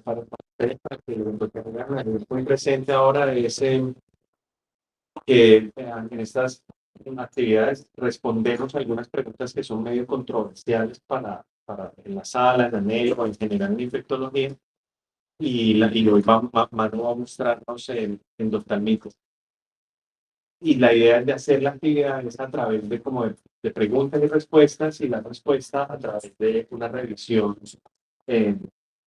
para que lo tengan ahí muy presente ahora es que en estas actividades respondemos algunas preguntas que son medio controversiales para en la sala, en la médica o en general en infectología. Y hoy Manu va a mostrarnos en Doctalmitos. Y la idea de hacer la actividad es a través de como de preguntas y respuestas y la respuesta a través de una revisión eh,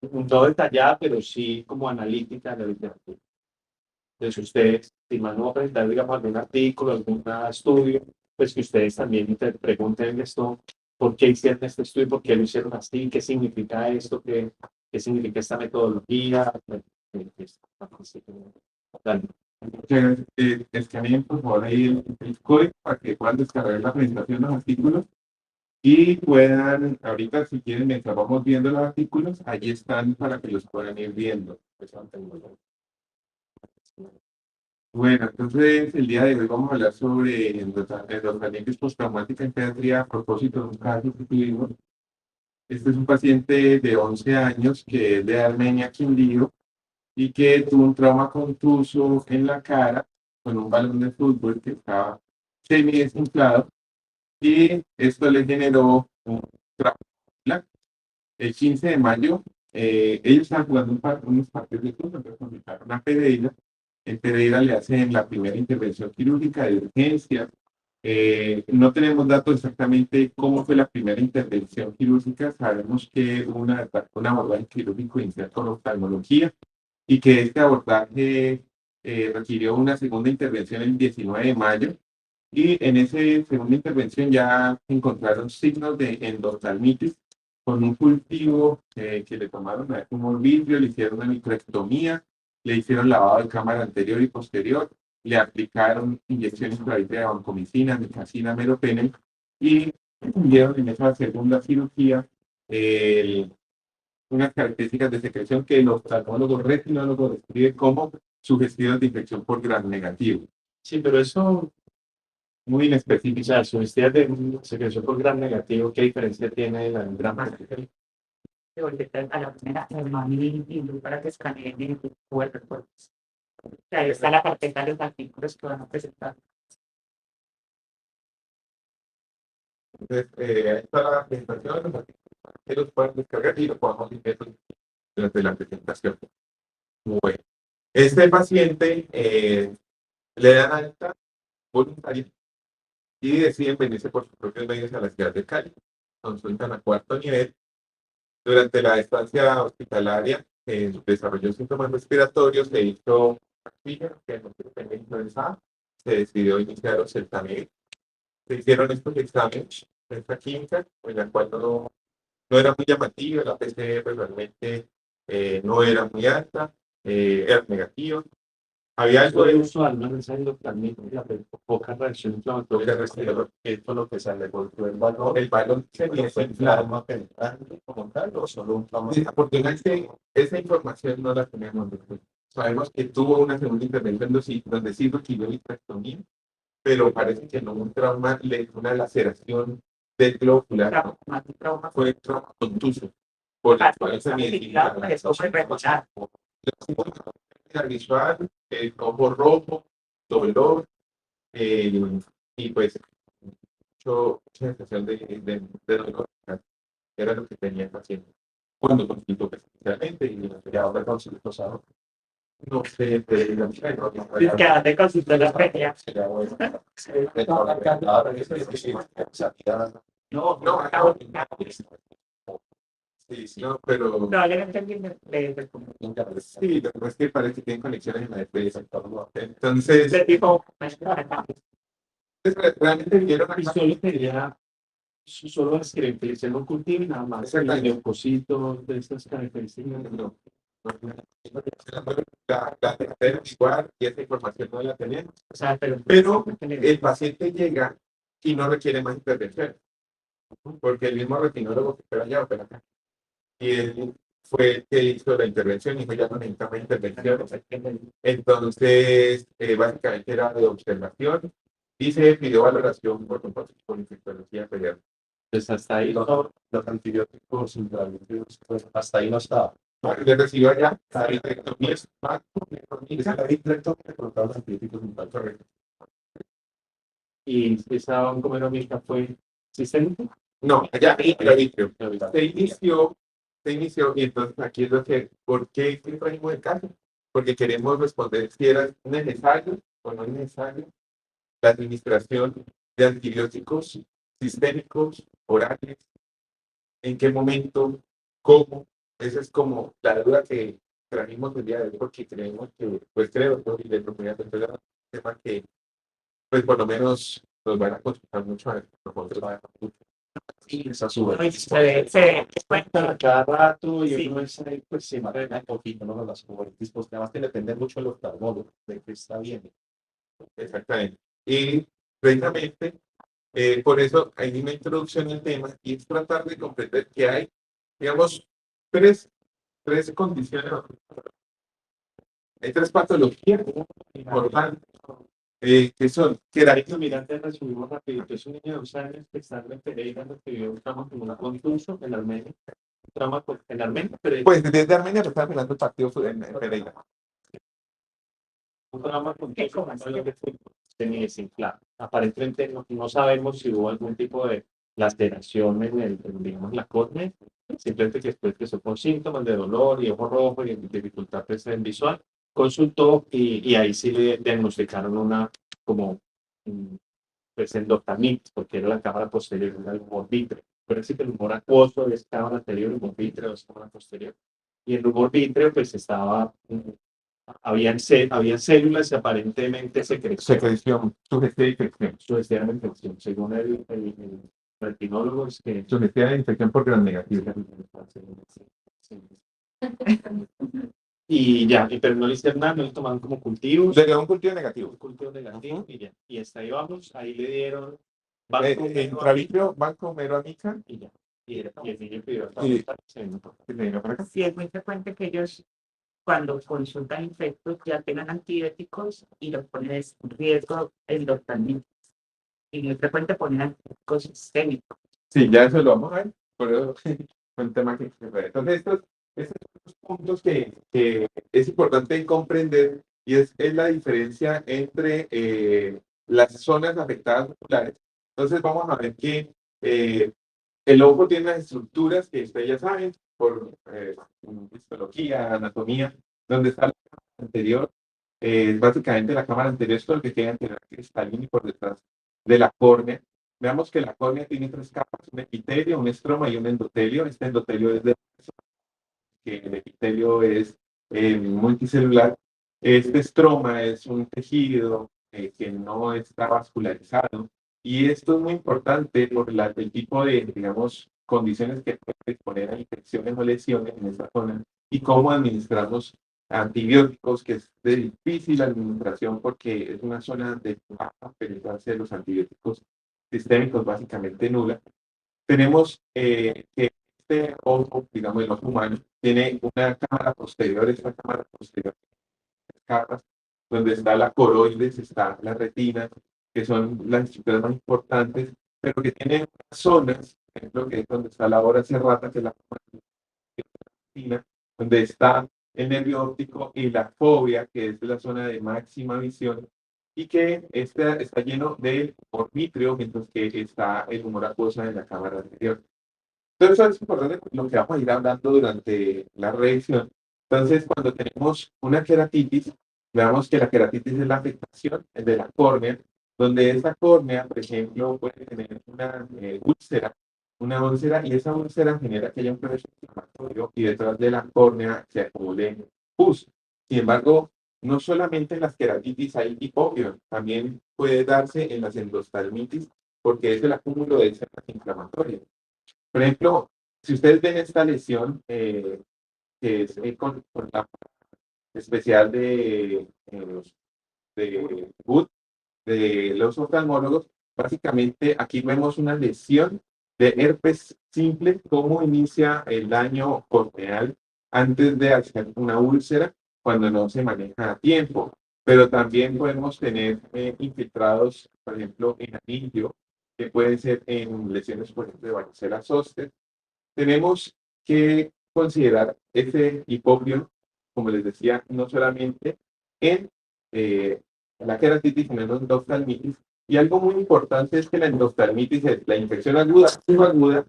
no detallada, pero sí como analítica de la literatura. Entonces ustedes, si Manu va a presentar, digamos, algún artículo, algún estudio, pues que ustedes también te pregunten esto, ¿por qué hicieron este estudio? ¿Por qué lo hicieron así? ¿Qué significa esto? ¿Qué significa esta metodología? Dale. Escaneen por favor ahí el código para que puedan descargar la presentación de los artículos y puedan, ahorita si quieren, mientras vamos viendo los artículos, ahí están para que los puedan ir viendo. Bueno, entonces el día de hoy vamos a hablar sobre endoscarditis postraumática en pediatría a propósito de un caso que tuvimos. Este es un paciente de 11 años que es de Armenia, Quindío, y que tuvo un trauma contuso en la cara con un balón de fútbol que estaba semi-desinflado y esto le generó un trauma. El 15 de mayo, ellos estaban jugando unos partidos de fútbol, entonces consultaron a Pereira. En Pereira le hacen la primera intervención quirúrgica de urgencia. No tenemos datos exactamente cómo fue la primera intervención quirúrgica. Sabemos que un abordaje quirúrgico inicial con oftalmología y que este abordaje requirió una segunda intervención el 19 de mayo. Y en esa segunda intervención ya encontraron signos de endoftalmitis con un cultivo que le tomaron un vidrio, le hicieron una microectomía, le hicieron lavado de cámara anterior y posterior, le aplicaron inyecciones de vancomicina, mecacina, meropenem y vieron en esa segunda cirugía unas características de secreción que el oftalmólogo retinólogo describe como sugestivas de infección por gram negativo. Sí, pero eso muy inespecífico. O sea, sugestiones de secreción por gram negativo, ¿qué diferencia tiene de la gram negativo? A la primera para que escaneen el cuerpo. Ahí está la carpeta de los artículos que van a presentar. Entonces, ahí está la presentación, los artículos que los pueden descargar y los podemos ver durante la presentación. Bueno, este paciente le dan alta voluntaria y deciden venirse por sus propios medios a la ciudad de Cali. Consultan a cuarto nivel. Durante la estancia hospitalaria, desarrolló síntomas respiratorios, se hizo que no se tenía influenza, se decidió iniciar oseltamivir. Se hicieron estos exámenes, esta química, en la cual no era muy llamativa, la PCR realmente no era muy alta, era negativa. Había algo de usual, no es también la poca reacción inflamatoria respiratoria, que es lo que sale por el balón se inflama como tal o solo un trauma. Afortunadamente, esa información no la tenemos después. Sabemos que tuvo una segunda intervención donde sí requirió vitrectomía, pero parece que no un trauma, una laceración del globo ocular. Fue trauma contuso. Por la cual se medicina visual, el ojo rojo, dolor, y pues mucha sensación de dolor. Era lo que tenía el paciente. Cuando consultó especialmente y ahora consultó pasado. No sé, Es que antes consultó la feria. No, pero Probablemente sí, lo que pasa es que parece que tienen conexiones en la defensa. Entonces, de tipo realmente vieron Y solo quería, solo las características no cultivo y nada más. El leucocito de estas características. no. La tenemos igual y esa información no la tenemos. o sea, Pero el paciente llega y no requiere más intervención, porque el mismo retinólogo que opera allá opera acá. Y él fue el que hizo la intervención y dijo ya no necesitamos intervención. Entonces, básicamente era de observación y se pidió valoración por infectología pediátrica. Pues hasta ahí los antibióticos intravenosos, pues hasta ahí no estaba. para que le reciba ya la vitrectomía. Esa es la vitrectomía con los antibióticos en falso recto. Y esa oncomenomista fue sistémica. No, allá la vitrio. Se inició, y entonces aquí es lo que, ¿por qué trajimos el caso? Porque queremos responder si era necesario o no es necesario la administración de antibióticos sistémicos, orales, en qué momento, cómo. Esa es como la duda que trajimos el día de hoy, porque creemos que, pues creo, ¿no? Y de propiedad de un tema que, pues por lo menos nos van a consultar mucho a nosotros. Sí, esa sube. Se Cuenta cada rato y Sí. uno es ahí, pues se marca un poquito, ¿no? Las comunities, pues nada más que depende mucho del oftalmólogo, de que está bien. Exactamente. Y precisamente por eso hay una introducción al tema y es tratar de comprender que hay, digamos, tres condiciones. Hay tres patologías importantes que son Queratina, mira, antes resumimos rapidito. Es un niño de 2 años que está en Pereira, recibió un trauma como un contuso en Armenia. Un trauma en Armenia, pero pues desde Armenia lo está mirando el partido en Pereira. un trauma contuso en un balón de fútbol semidesinflado. Aparentemente no sabemos si hubo algún tipo de laceración digamos, la córnea. Simplemente que después empezó con síntomas de dolor y ojo rojo y dificultad en visual. Consultó y ahí sí le diagnosticaron una como pues endophthalmitis, porque era la cámara posterior, era el humor vítreo. Pero sí que el humor acuoso es cámara anterior, humor vítreo es cámara posterior. Y el humor vítreo pues estaba, habían células y aparentemente Secreción, sugestión de infección. sugestiva de infección. Según el retinólogo es que Sugestión de infección por gran negativo. y ya, pero no le hicieron nada, no le tomaban como cultivos. Le dio un cultivo negativo. Un cultivo negativo y ya. Y hasta ahí vamos, ahí le dieron Intravitrio, banco, mero amica. y ya. Y el niño pidió Y- se venga para acá. Sí, es muy frecuente que ellos, cuando consultan infectos, ya tengan antibióticos y los ponen en riesgo endotelitis. Y muy frecuente poner antibióticos sistémicos. Sí, ya eso lo vamos a ver. Por eso fue un tema que se fue. Entonces, estos son los puntos que es importante comprender y es la diferencia entre las zonas afectadas oculares. Entonces, vamos a ver que el ojo tiene unas estructuras que ustedes ya saben, por histología, anatomía, donde está la cámara anterior. Básicamente, la cámara anterior es todo lo que queda entre la cristalina y por detrás de la córnea. Veamos que la córnea tiene 3 capas, un epitelio, un estroma y un endotelio. Este endotelio es de que el epitelio es multicelular. Este estroma es un tejido que no está vascularizado. Y esto es muy importante por el tipo de, digamos, condiciones que pueden exponer a infecciones o lesiones en esta zona y cómo administramos antibióticos, que es de difícil administración porque es una zona de baja penetrancia de los antibióticos sistémicos, básicamente nula. Tenemos que este ojo, digamos, el ojo humano, tiene una cámara posterior, esta cámara posterior, capas, donde está la coroides, está la retina, que son las estructuras más importantes, pero que tienen zonas, por ejemplo, que es donde está la hora cerrada, que es la retina, donde está el nervio óptico y la fobia, que es la zona de máxima visión, y que está lleno de humor vítreo, mientras que está el humor acuoso en la cámara anterior. Entonces, eso es importante lo que vamos a ir hablando durante la revisión. Entonces, cuando tenemos una queratitis, veamos que la queratitis es la afectación de la córnea, donde esa córnea, por ejemplo, puede tener una úlcera, y esa úlcera genera que haya un proceso inflamatorio y detrás de la córnea se acumule pus. Sin embargo, no solamente en las queratitis hay hipócrino, también puede darse en las endoftalmitis, porque es el acúmulo de células inflamatorias. Por ejemplo, si ustedes ven esta lesión, que es con la especial de Wood, de los oftalmólogos, básicamente aquí vemos una lesión de herpes simple, cómo inicia el daño corneal antes de hacer una úlcera cuando no se maneja a tiempo. Pero también podemos tener infiltrados, por ejemplo, en anillo, que pueden ser en lesiones, por ejemplo, de varicela zoster. Tenemos que considerar ese hipopio, como les decía, no solamente en la queratitis, sino en la endoftalmitis. Y algo muy importante es que la endoftalmitis es la infección aguda o subaguda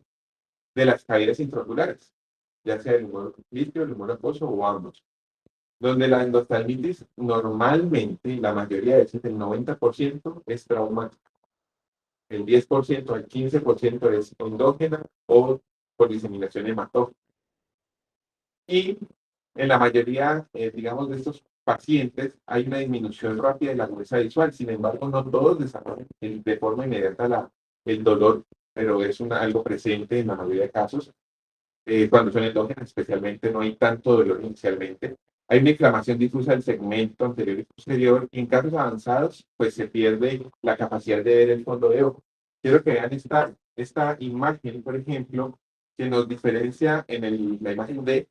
de las cavidades intraoculares, ya sea el humor vítreo, el humor acuoso o ambos. Donde la endoftalmitis normalmente, la mayoría de veces, el 90% es traumática. El 10% al 15% es endógena o por diseminación hematógena. Y en la mayoría, digamos, de estos pacientes hay una disminución rápida de la agudeza visual. Sin embargo, no todos desarrollan de forma inmediata el dolor, pero es algo presente en la mayoría de casos. Cuando son endógenas, especialmente, no hay tanto dolor inicialmente. Hay una inflamación difusa del segmento anterior y posterior. Y en casos avanzados, pues se pierde la capacidad de ver el fondo de ojo. Quiero que vean esta imagen, por ejemplo, que nos diferencia en la imagen de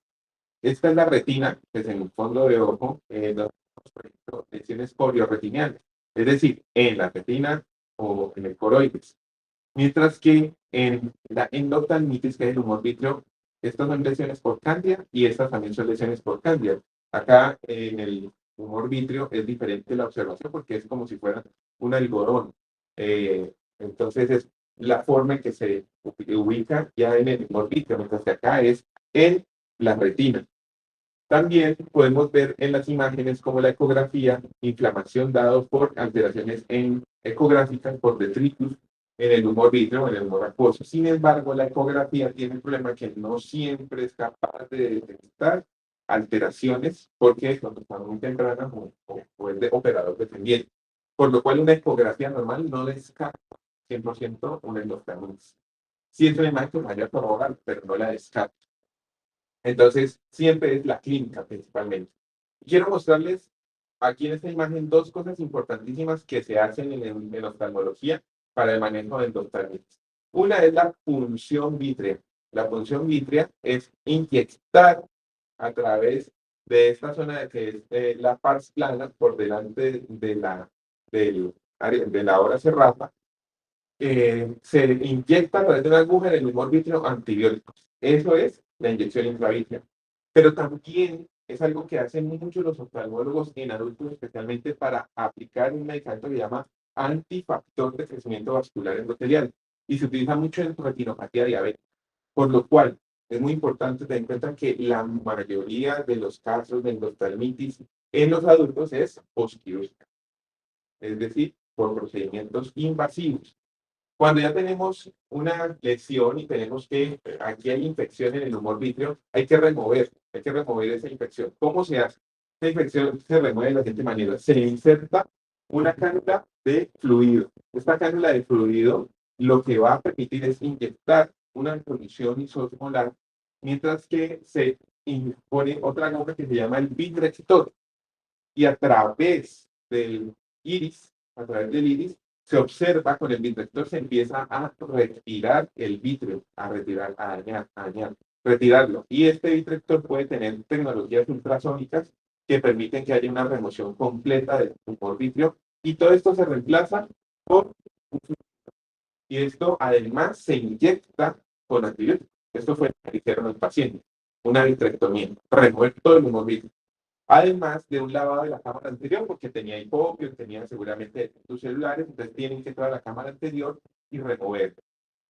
esta es la retina, que es en el fondo de ojo, donde tenemos, por ejemplo, lesiones polioretiniales, es decir, en la retina o en el coroides. Mientras que en la endoftalmitis, que es el humor vítreo, estas son lesiones por cándida y estas también son lesiones por cándida. Acá en el humor vítreo es diferente la observación porque es como si fuera un algodón. Entonces es la forma en que se ubica ya en el humor vítreo, mientras que acá es en la retina. También podemos ver en las imágenes como la ecografía, inflamación dado por alteraciones ecográficas por detritus en el humor vítreo o en el humor acuoso. Sin embargo, la ecografía tiene el problema que no siempre es capaz de detectar alteraciones porque cuando está muy temprana o es de operador dependiente. Por lo cual una ecografía normal no descarta 100% una endoftalmitis. Sí es una imagen que vaya a corroborar, pero no la descarta. Entonces, siempre es la clínica principalmente. Quiero mostrarles aquí en esta imagen dos cosas importantísimas que se hacen en oftalmología para el manejo de endoftalmitis. Una es la punción vítrea. La punción vítrea es inyectar a través de esta zona que es la pars plana por delante de la hora cerrada, se inyecta a través de una aguja en el humor vítreo antibióticos. Eso es la inyección intravítrea. Pero también es algo que hacen muchos los oftalmólogos en adultos, especialmente para aplicar un medicamento que se llama antifactor de crecimiento vascular endotelial y se utiliza mucho en retinopatía diabética. Por lo cual, es muy importante tener en cuenta que la mayoría de los casos de endoftalmitis en los adultos es postquirúrgica, es decir, por procedimientos invasivos. Cuando ya tenemos una lesión y tenemos que, aquí hay infección en el humor vítreo, hay que remover esa infección. ¿Cómo se hace? Esa infección se remueve de la siguiente manera. Se inserta una cánula de fluido. Esta cánula de fluido lo que va a permitir es inyectar una solución isosmolar, mientras que se impone otra aguja que se llama el vitrector. Y a través del iris, se observa con el vitrector, se empieza a retirar el vítreo, a dañar, retirarlo. Y este vitrector puede tener tecnologías ultrasónicas que permiten que haya una remoción completa del tumor vítreo. Y todo esto se reemplaza por y esto además se inyecta con antibióticos. Esto fue lo que hicieron al paciente, una vitrectomía, remover todo el humor vítreo. Además de un lavado de la cámara anterior, porque tenía hipopio, tenía seguramente tus celulares, entonces tienen que entrar a la cámara anterior y remover.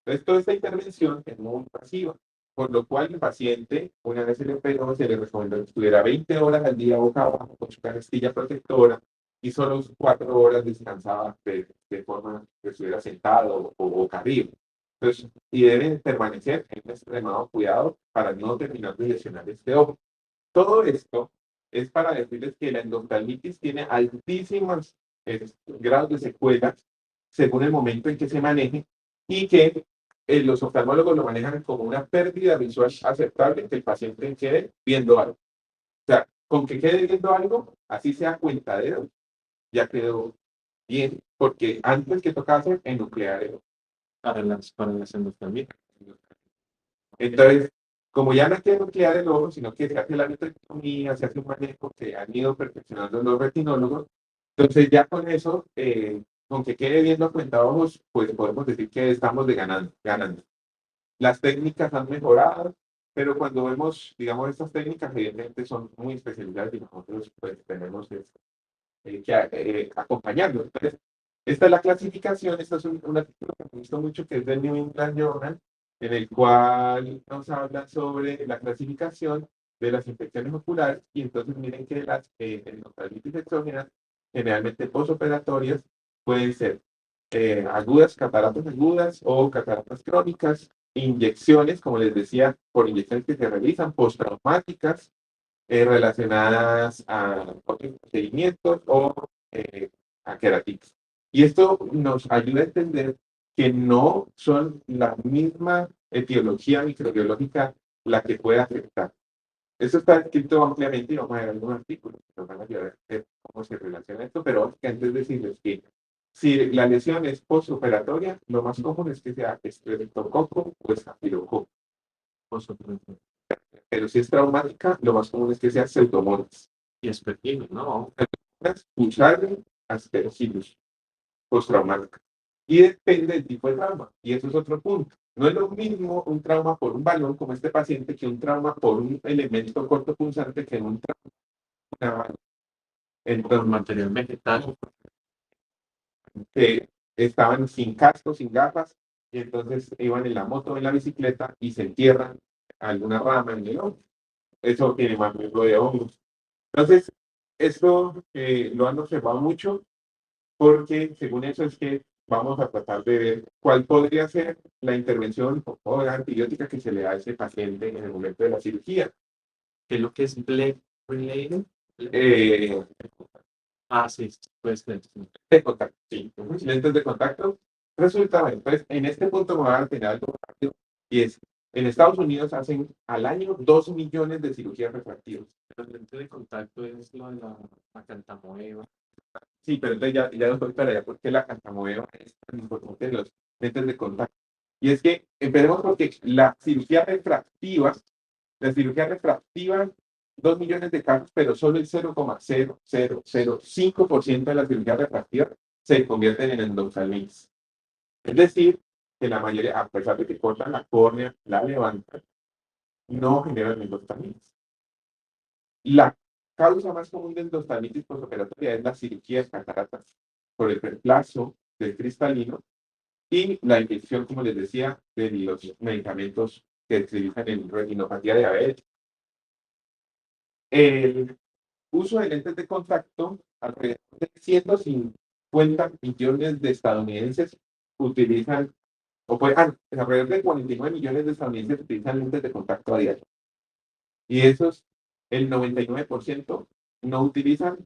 Entonces, toda esta intervención es muy pasiva, por lo cual el paciente, una vez se le operó, se le recomendó que estuviera 20 horas al día boca abajo con su canastilla protectora y solo 4 horas descansaba de forma que estuviera sentado o boca arriba. Entonces, y deben permanecer en un extremado cuidado para no terminar de lesionar este ojo. Todo esto es para decirles que la endoftalmitis tiene altísimos grados de secuelas según el momento en que se maneje y que los oftalmólogos lo manejan como una pérdida visual aceptable que el paciente quede viendo algo. O sea, con que quede viendo algo, así sea cuentadero, ya quedó bien, porque antes que tocaba hacer enuclear el ojo. Para las endoftalmitis. Entonces, como ya no hay que nuclear el ojo, sino que se hace la vitrectomía, se hace un manejo que han ido perfeccionando los retinólogos, entonces ya con eso, con que quede viendo a cuentaojos, pues podemos decir que estamos ganando. Las técnicas han mejorado, pero cuando vemos, digamos, estas técnicas, evidentemente son muy especializadas y nosotros pues tenemos que acompañarlos. Entonces, esta es la clasificación, esta es un artículo que me gustó mucho, que es del New England Journal, en el cual nos habla sobre la clasificación de las infecciones oculares, y entonces miren que las endocardititis exógenas, generalmente posoperatorias, pueden ser agudas, cataratas agudas o cataratas crónicas, inyecciones, como les decía, por inyecciones que se realizan, postraumáticas, relacionadas a otros procedimientos o a queratitis. Y esto nos ayuda a entender que no son la misma etiología microbiológica la que puede afectar. Esto está escrito ampliamente y vamos a ver algunos artículos que nos van a ayudar a ver cómo se relaciona esto, pero antes decirles que si la lesión es postoperatoria, lo más común es que sea estreptococo o estafilococo. Pero si es traumática, lo más común es que sea pseudomonas. Y es pequeño, ¿no? Fusarium aspergillus postraumática. Y depende del tipo de trauma. Y eso es otro punto. No es lo mismo un trauma por un balón como este paciente que un trauma por un elemento cortopunzante que un trauma. Entonces, material vegetal. Estaban sin casco, sin gafas, y entonces iban en la moto, en la bicicleta y se entierran alguna rama en el hombro. Eso tiene más riesgo de hongos. Entonces, esto lo han observado mucho porque según eso es que vamos a tratar de ver cuál podría ser la intervención o la antibiótica que se le da a ese paciente en el momento de la cirugía. ¿Qué es lo que es blood related? Eh, Sí, pues de contacto, sí. Lentes de contacto. Resulta, bueno, pues en este punto me voy a tener algo rápido, y es, en Estados Unidos hacen al año 2 millones de cirugías refractivas. el lente de contacto es lo de la cantamoeba. Sí, pero entonces ya no estoy para allá porque la cantamoeba es tan importante en los lentes de contacto. Y es que empecemos porque la cirugía refractiva, 2 millones de casos, pero solo el 0,0005% de las cirugías refractivas se convierten en endoftalmitis. Es decir, que la mayoría, a pesar de que cortan la córnea, la levantan, no generan endoftalmitis. La causa más común de endoftalmitis postoperatoria es la cirugía de cataratas por el reemplazo del cristalino y la infección, como les decía, de los medicamentos que se utilizan en retinopatía diabética. El uso de lentes de contacto, alrededor de 150 millones de estadounidenses utilizan, alrededor de 49 millones de estadounidenses utilizan lentes de contacto a diario. Y esos, el 99% no utilizan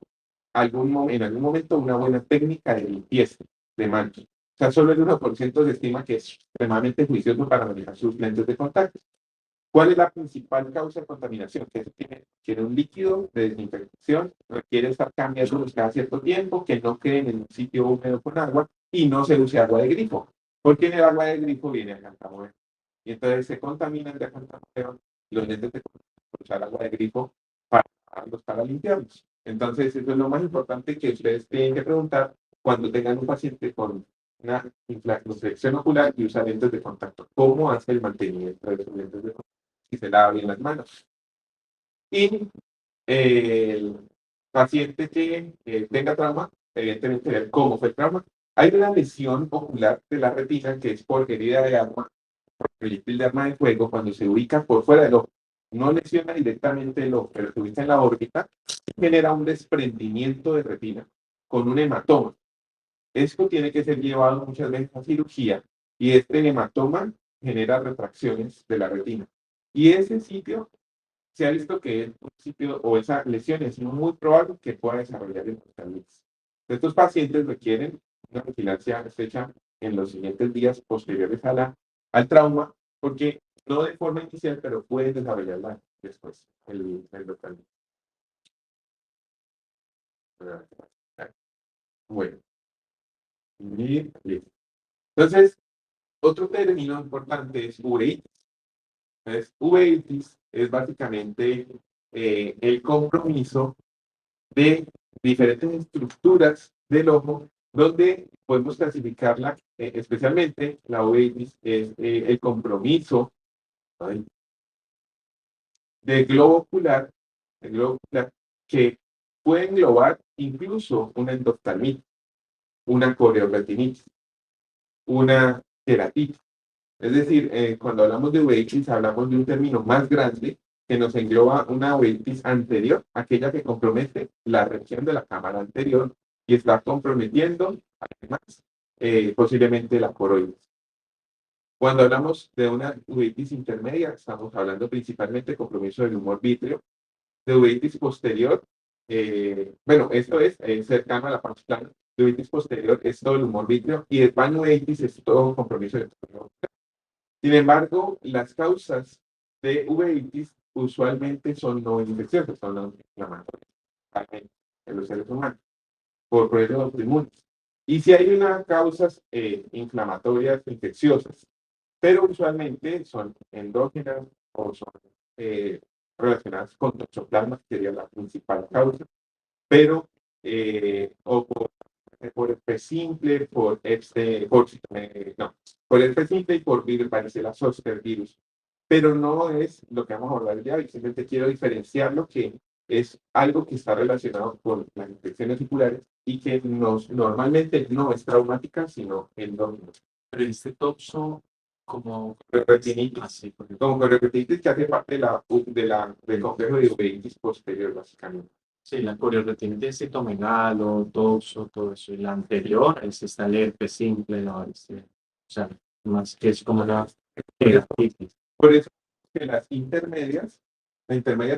en algún momento una buena técnica de limpieza de mancha. O sea, solo el 1% se estima que es extremadamente juicioso para manejar sus lentes de contacto. ¿Cuál es la principal causa de contaminación? Que tiene un líquido de desinfección, requiere estar cambiándolos cada cierto tiempo, que no queden en un sitio húmedo con agua y no se use agua de grifo, porque en el agua de grifo viene a cantamoeba. Y entonces se contaminan de cantamoeba los lentes de usar agua de grifo para limpiarlos. Entonces, eso es lo más importante que ustedes tienen que preguntar cuando tengan un paciente con una infección ocular y usa lentes de contacto. ¿Cómo hace el mantenimiento de esos lentes de contacto? Si se lava bien las manos. Y el paciente que tenga trauma, evidentemente ver cómo fue el trauma. Hay una lesión ocular de la retina que es por herida de arma, por proyectil de arma de fuego, cuando se ubica por fuera del ojo. No lesiona directamente el ojo, pero se ubica en la órbita, genera un desprendimiento de retina con un hematoma. Esto tiene que ser llevado muchas veces a cirugía y este hematoma genera retracciones de la retina. Y ese sitio se ha visto que es un sitio o esa lesión es muy probable que pueda desarrollar endoftalmitis. Estos pacientes requieren una vigilancia estrecha en los siguientes días posteriores al trauma, porque no de forma inicial, pero pueden desarrollarla después, el endoftalmitis. Bueno, y listo. Entonces, otro término importante es uveitis. Entonces, uveitis es básicamente el compromiso de diferentes estructuras del ojo, donde podemos clasificarla, especialmente la uveitis es el compromiso, ¿no? de globo ocular que puede englobar incluso una endoftalmitis, una coreoretinitis, una queratitis. Es decir, cuando hablamos de uveitis, hablamos de un término más grande que nos engloba una uveitis anterior, aquella que compromete la región de la cámara anterior y está comprometiendo, además, posiblemente la coroides. Cuando hablamos de una uveitis intermedia, estamos hablando principalmente de compromiso del humor vítreo, de uveitis posterior, bueno, esto es cercano a la pars plana, de uveitis posterior es todo el humor vítreo y de panuveitis es todo un compromiso del humor. Sin embargo, las causas de uveitis usualmente son no infecciosas, son no inflamatorias en los seres humanos, por eso autoinmunes. Y si hay unas causas inflamatorias infecciosas, pero usualmente son endógenas o son relacionadas con toxoplasma, que sería la principal causa, pero o por herpes simple, por herpes simple y por virus, varicela zoster virus. Pero no es lo que vamos a abordar ya, y simplemente quiero diferenciarlo, que es algo que está relacionado con las infecciones oculares y que normalmente no es traumática, sino endógena. Pero este topso como Retinitis, como retinitis que hace parte del complejo de uveitis posterior, básicamente. sí, la coreoretinitis citomegalo, toxo, todo eso. Y la anterior, está el herpes simple, ¿no? O sea, más que es como una queratitis. Por eso que las intermedias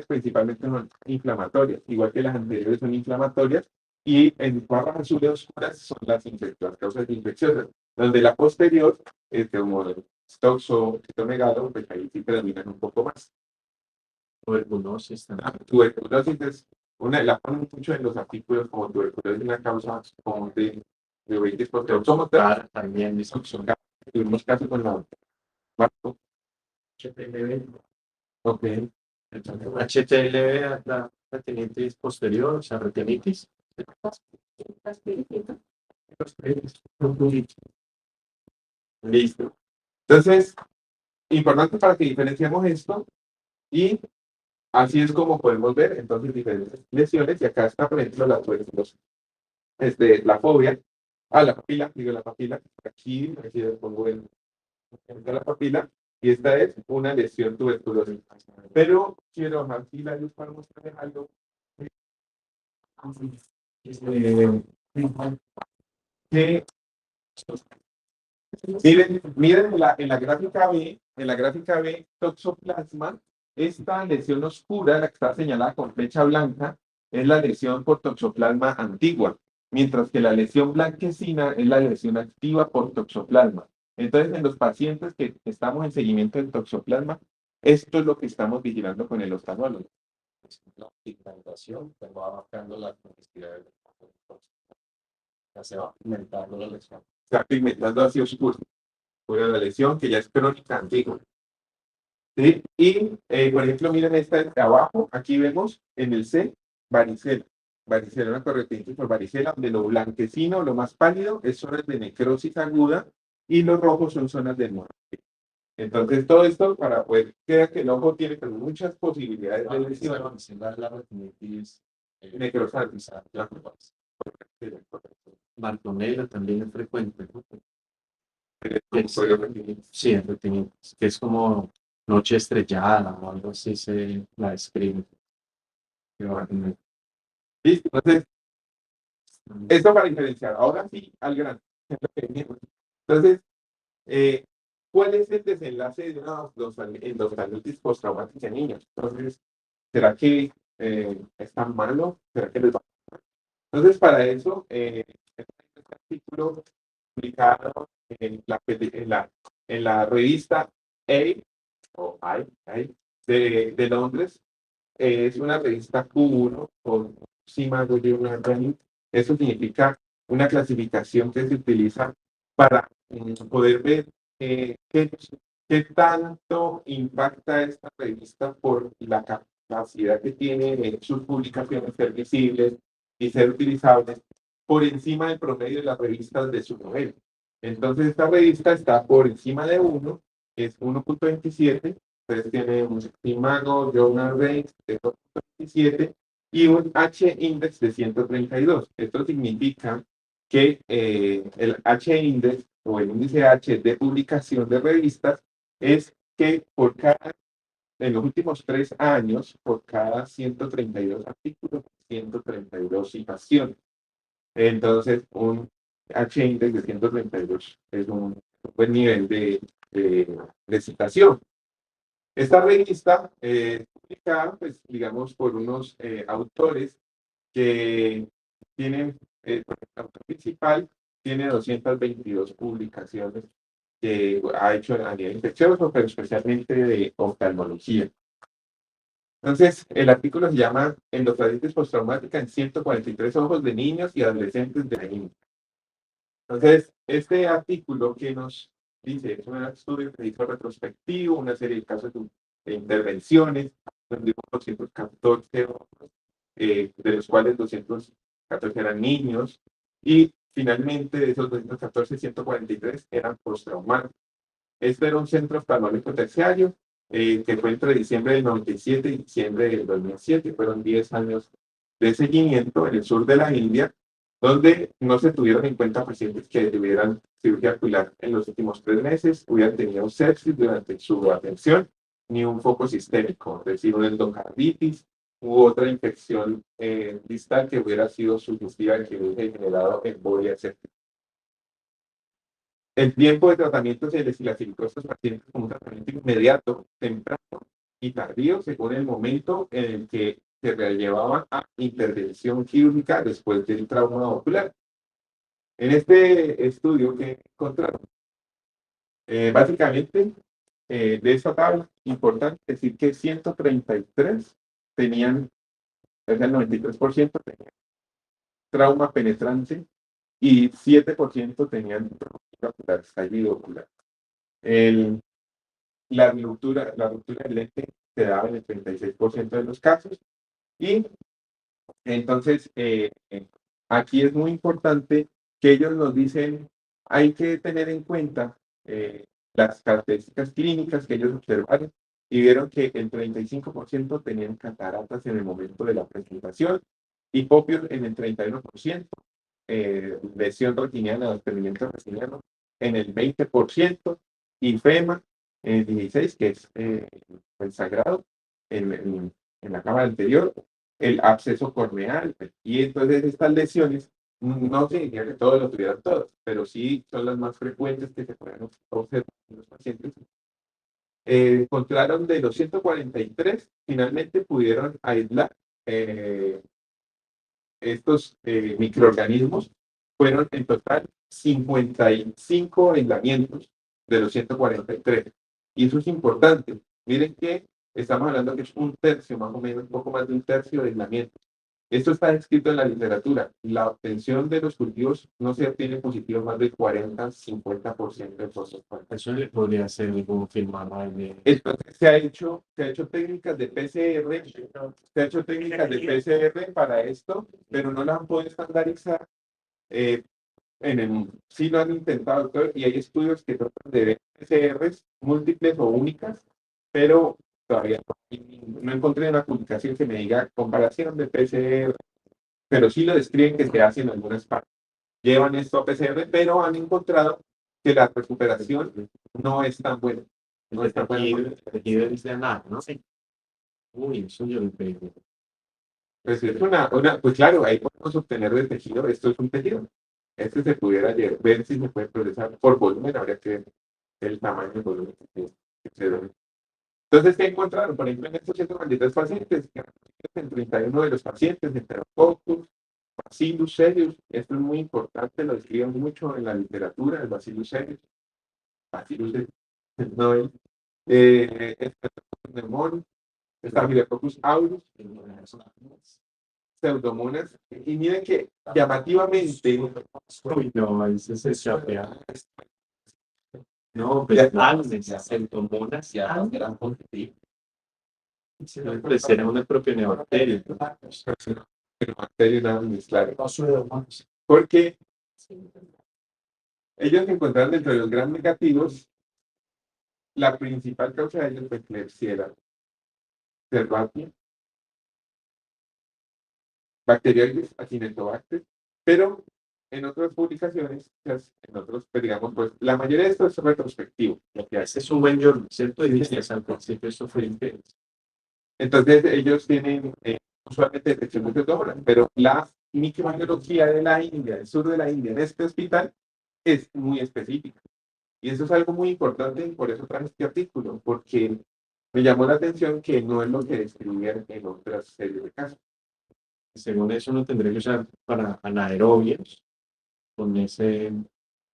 principalmente son inflamatorias, igual que las anteriores son inflamatorias, y en barras azules oscuras son las causas infecciosas, donde la posterior, como el toxo, citomegalo, pues ahí sí predominan un poco más. Tuberculosis también. Tuberculosis es la ponen mucho en los artículos como tuberculosis, una causa común de uveitis posterior. También tuvimos casos con la ok. HTLV, la retinitis posterior, o sea, retinitis. Listo. Entonces, importante para que diferenciemos esto, y así es como podemos ver entonces diferentes lesiones. Y acá está, por ejemplo, la fobia a la papila, digo la papila, aquí le pongo la papila, y esta es una lesión tuberculosa. Pero quiero bajar aquí la luz para mostrarles algo. Que miren en la gráfica B, toxoplasma, esta lesión oscura, la que está señalada con flecha blanca, es la lesión por toxoplasma antigua, mientras que la lesión blanquecina es la lesión activa por toxoplasma. Entonces, en los pacientes que estamos en seguimiento del toxoplasma, esto es lo que estamos vigilando con el oftalmólogo. La pigmentación, que va bajando la necesidad de se va pigmentando la lesión. Está pigmentando hacia oscuro, fuera la lesión que ya es crónica antigua. ¿Sí? Y, por ejemplo, miren esta de abajo, aquí vemos en el C, varicela. Varicela, una correctinitis por varicela, donde lo blanquecino, lo más pálido, es zonas de necrosis aguda, y los rojos son zonas de hemorragia. Entonces, todo esto para poder creer que el ojo tiene muchas posibilidades de lesión. La retinitis Necrosática. Bartonella también es frecuente, ¿no? Retinitis. Sí, retinitis, que es como noche estrellada o algo así se la describe. ¿Listo? Entonces, esto para diferenciar. Ahora sí, al grano. Entonces, ¿cuál es el desenlace de una endoftalmitis postraumática en niños? Entonces, ¿será que es tan malo? ¿Será que les va a pasar? Entonces, para eso, este artículo publicado en la revista A de Londres, es una revista Q1 con CIMA Journal Running. Eso significa una clasificación que se utiliza para poder ver qué tanto impacta esta revista por la capacidad que tiene en sus publicaciones ser visibles y ser utilizables por encima del promedio de las revistas de su novela. Entonces, esta revista está por encima de 1, es 1.27, Entonces tiene un imago, Journal Range de 2.27 y un H-index de 132. Esto significa que el H-index o el índice H de publicación de revistas es que en los últimos 3 años, por cada 132 artículos, 132 citaciones. Entonces, un H-index de 132 es un buen nivel de citación. Esta revista es publicada, pues, digamos, por unos autores que tienen, el autor principal tiene 222 publicaciones que ha hecho a nivel infeccioso, pero especialmente de oftalmología. Entonces, el artículo se llama Endofraditis postraumática en 143 ojos de niños y adolescentes de la India. Entonces, este artículo que nos dice, es un estudio que hizo retrospectivo, una serie de casos de intervenciones, donde hubo 214 ojos, de los cuales 214 eran niños, y finalmente de esos 214, 143 eran postraumáticos. Este era un centro oftalmológico terciario que fue entre diciembre del 97 y diciembre del 2007. Fueron 10 años de seguimiento en el sur de la India, donde no se tuvieron en cuenta pacientes que tuvieran cirugía ocular en los últimos 3 meses, hubieran tenido sepsis durante su atención, ni un foco sistémico, es decir, una endocarditis u otra infección distal que hubiera sido sugestiva que hubiera generado embolia séptica. El tiempo de tratamiento se les clasificó a estos pacientes como un tratamiento inmediato, temprano y tardío, según el momento en el que se llevaban a intervención quirúrgica después del trauma ocular. En este estudio que encontraron, básicamente, de esta tabla, importante decir que 133 tenían, es el 93% tenían trauma penetrante y 7% tenían ocular, estallido ocular. La ruptura del lente se daba en el 36% de los casos. Y entonces, aquí es muy importante que ellos nos dicen, hay que tener en cuenta las características clínicas que ellos observaron y vieron que el 35% tenían cataratas en el momento de la presentación, hipopios en el 31%, lesión retiniana, desprendimiento retiniano en el 20%, y FEMA en el 16%, que es el sagrado en la cámara anterior, el absceso corneal. Y entonces estas lesiones no significa que todos lo tuvieran todos, pero sí son las más frecuentes que se pueden observar en los pacientes. Encontraron de los 143, finalmente pudieron aislar estos microorganismos. Fueron en total 55 aislamientos de los 143. Y eso es importante. Miren que estamos hablando que es un tercio, más o menos, un poco más de un tercio de aislamiento. Esto está escrito en la literatura. La obtención de los cultivos no se obtiene positivo más del 40-50% de fosfato. Eso le podría ser algún filmado de... Entonces se ha hecho técnicas de PCR, para esto, pero no las han podido estandarizar. Sí lo han intentado, y hay estudios que tratan de ver PCRs múltiples o únicas, pero todavía no encontré una publicación que me diga comparación de PCR, pero sí lo describen que se hace en algunas partes. Llevan esto a PCR, pero han encontrado que la recuperación no es tan buena. No es tan buena. Tejido es de nada, ¿no? Sí. Uy, eso yo lo pego. Pues es pues claro, ahí podemos obtener del tejido, esto es un tejido. Este se pudiera ver si se puede procesar por volumen, habría que ver el tamaño del volumen que se da. Entonces, ¿qué encontraron? Por ejemplo, en estos 143 pacientes, en 31 de los pacientes, Enterococcus, Bacillus cereus, esto es muy importante, lo describen mucho en la literatura, el Bacillus cereus, Bacillus Noel, Pneumoniae, Staphylococcus aureus, Pseudomonas, y miren que llamativamente, Uy, no, eso se chapea. No, pero Pseudomonas ya eran positivos. Pues era una propia neobacteria. claro. Porque ellos encontraron dentro de los gram negativos la principal causa de ellos fue Klebsiella cerevisiae, Bacteroides, Acinetobacter, pero en otras publicaciones, pues, en otros, pues, digamos, pues la mayoría de esto es retrospectivo, lo que hace. Ese es un buen journal, ¿cierto? Y dices al principio esto fue increíble. Entonces, ellos tienen usualmente detección de obras, pero la microbiología de la India, del sur de la India, en este hospital, es muy específica. Y eso es algo muy importante y por eso traje este artículo, porque me llamó la atención que no es lo que describían en otras series de casos. Según eso, uno tendría que usar para anaerobios, con ese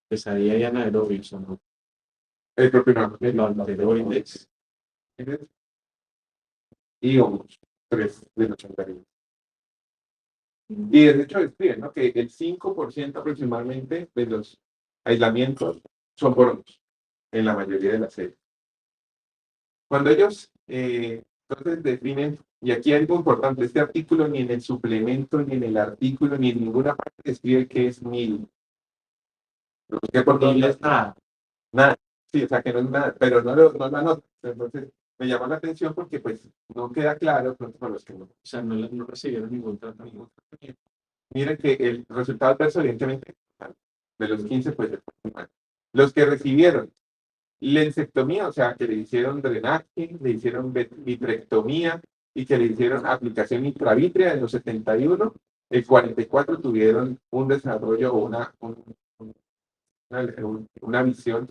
pesadilla y anaerobios, ¿o no? El propio nombre, Los anaeroides. y hongos, 3 de los 80. Y de hecho describen, ¿no?, que el 5% aproximadamente de los aislamientos son por hongos, en la mayoría de las series. Cuando ellos entonces definen, y aquí hay algo importante, este artículo ni en el suplemento, ni en el artículo, ni en ninguna parte describe qué es MIL. Lo busqué por todos lados, Nada. nada. Sí, o sea que no es nada, pero no lo anoto. Entonces me llamó la atención porque pues no queda claro, pronto para los que no. O sea, no recibieron ningún tratamiento. Miren que el resultado adverso, evidentemente, de los 15, pues, los que recibieron lensectomía, o sea, que le hicieron drenaje, le hicieron vitrectomía y que le hicieron aplicación intravítrea en los 71, el 44 tuvieron un desarrollo o una visión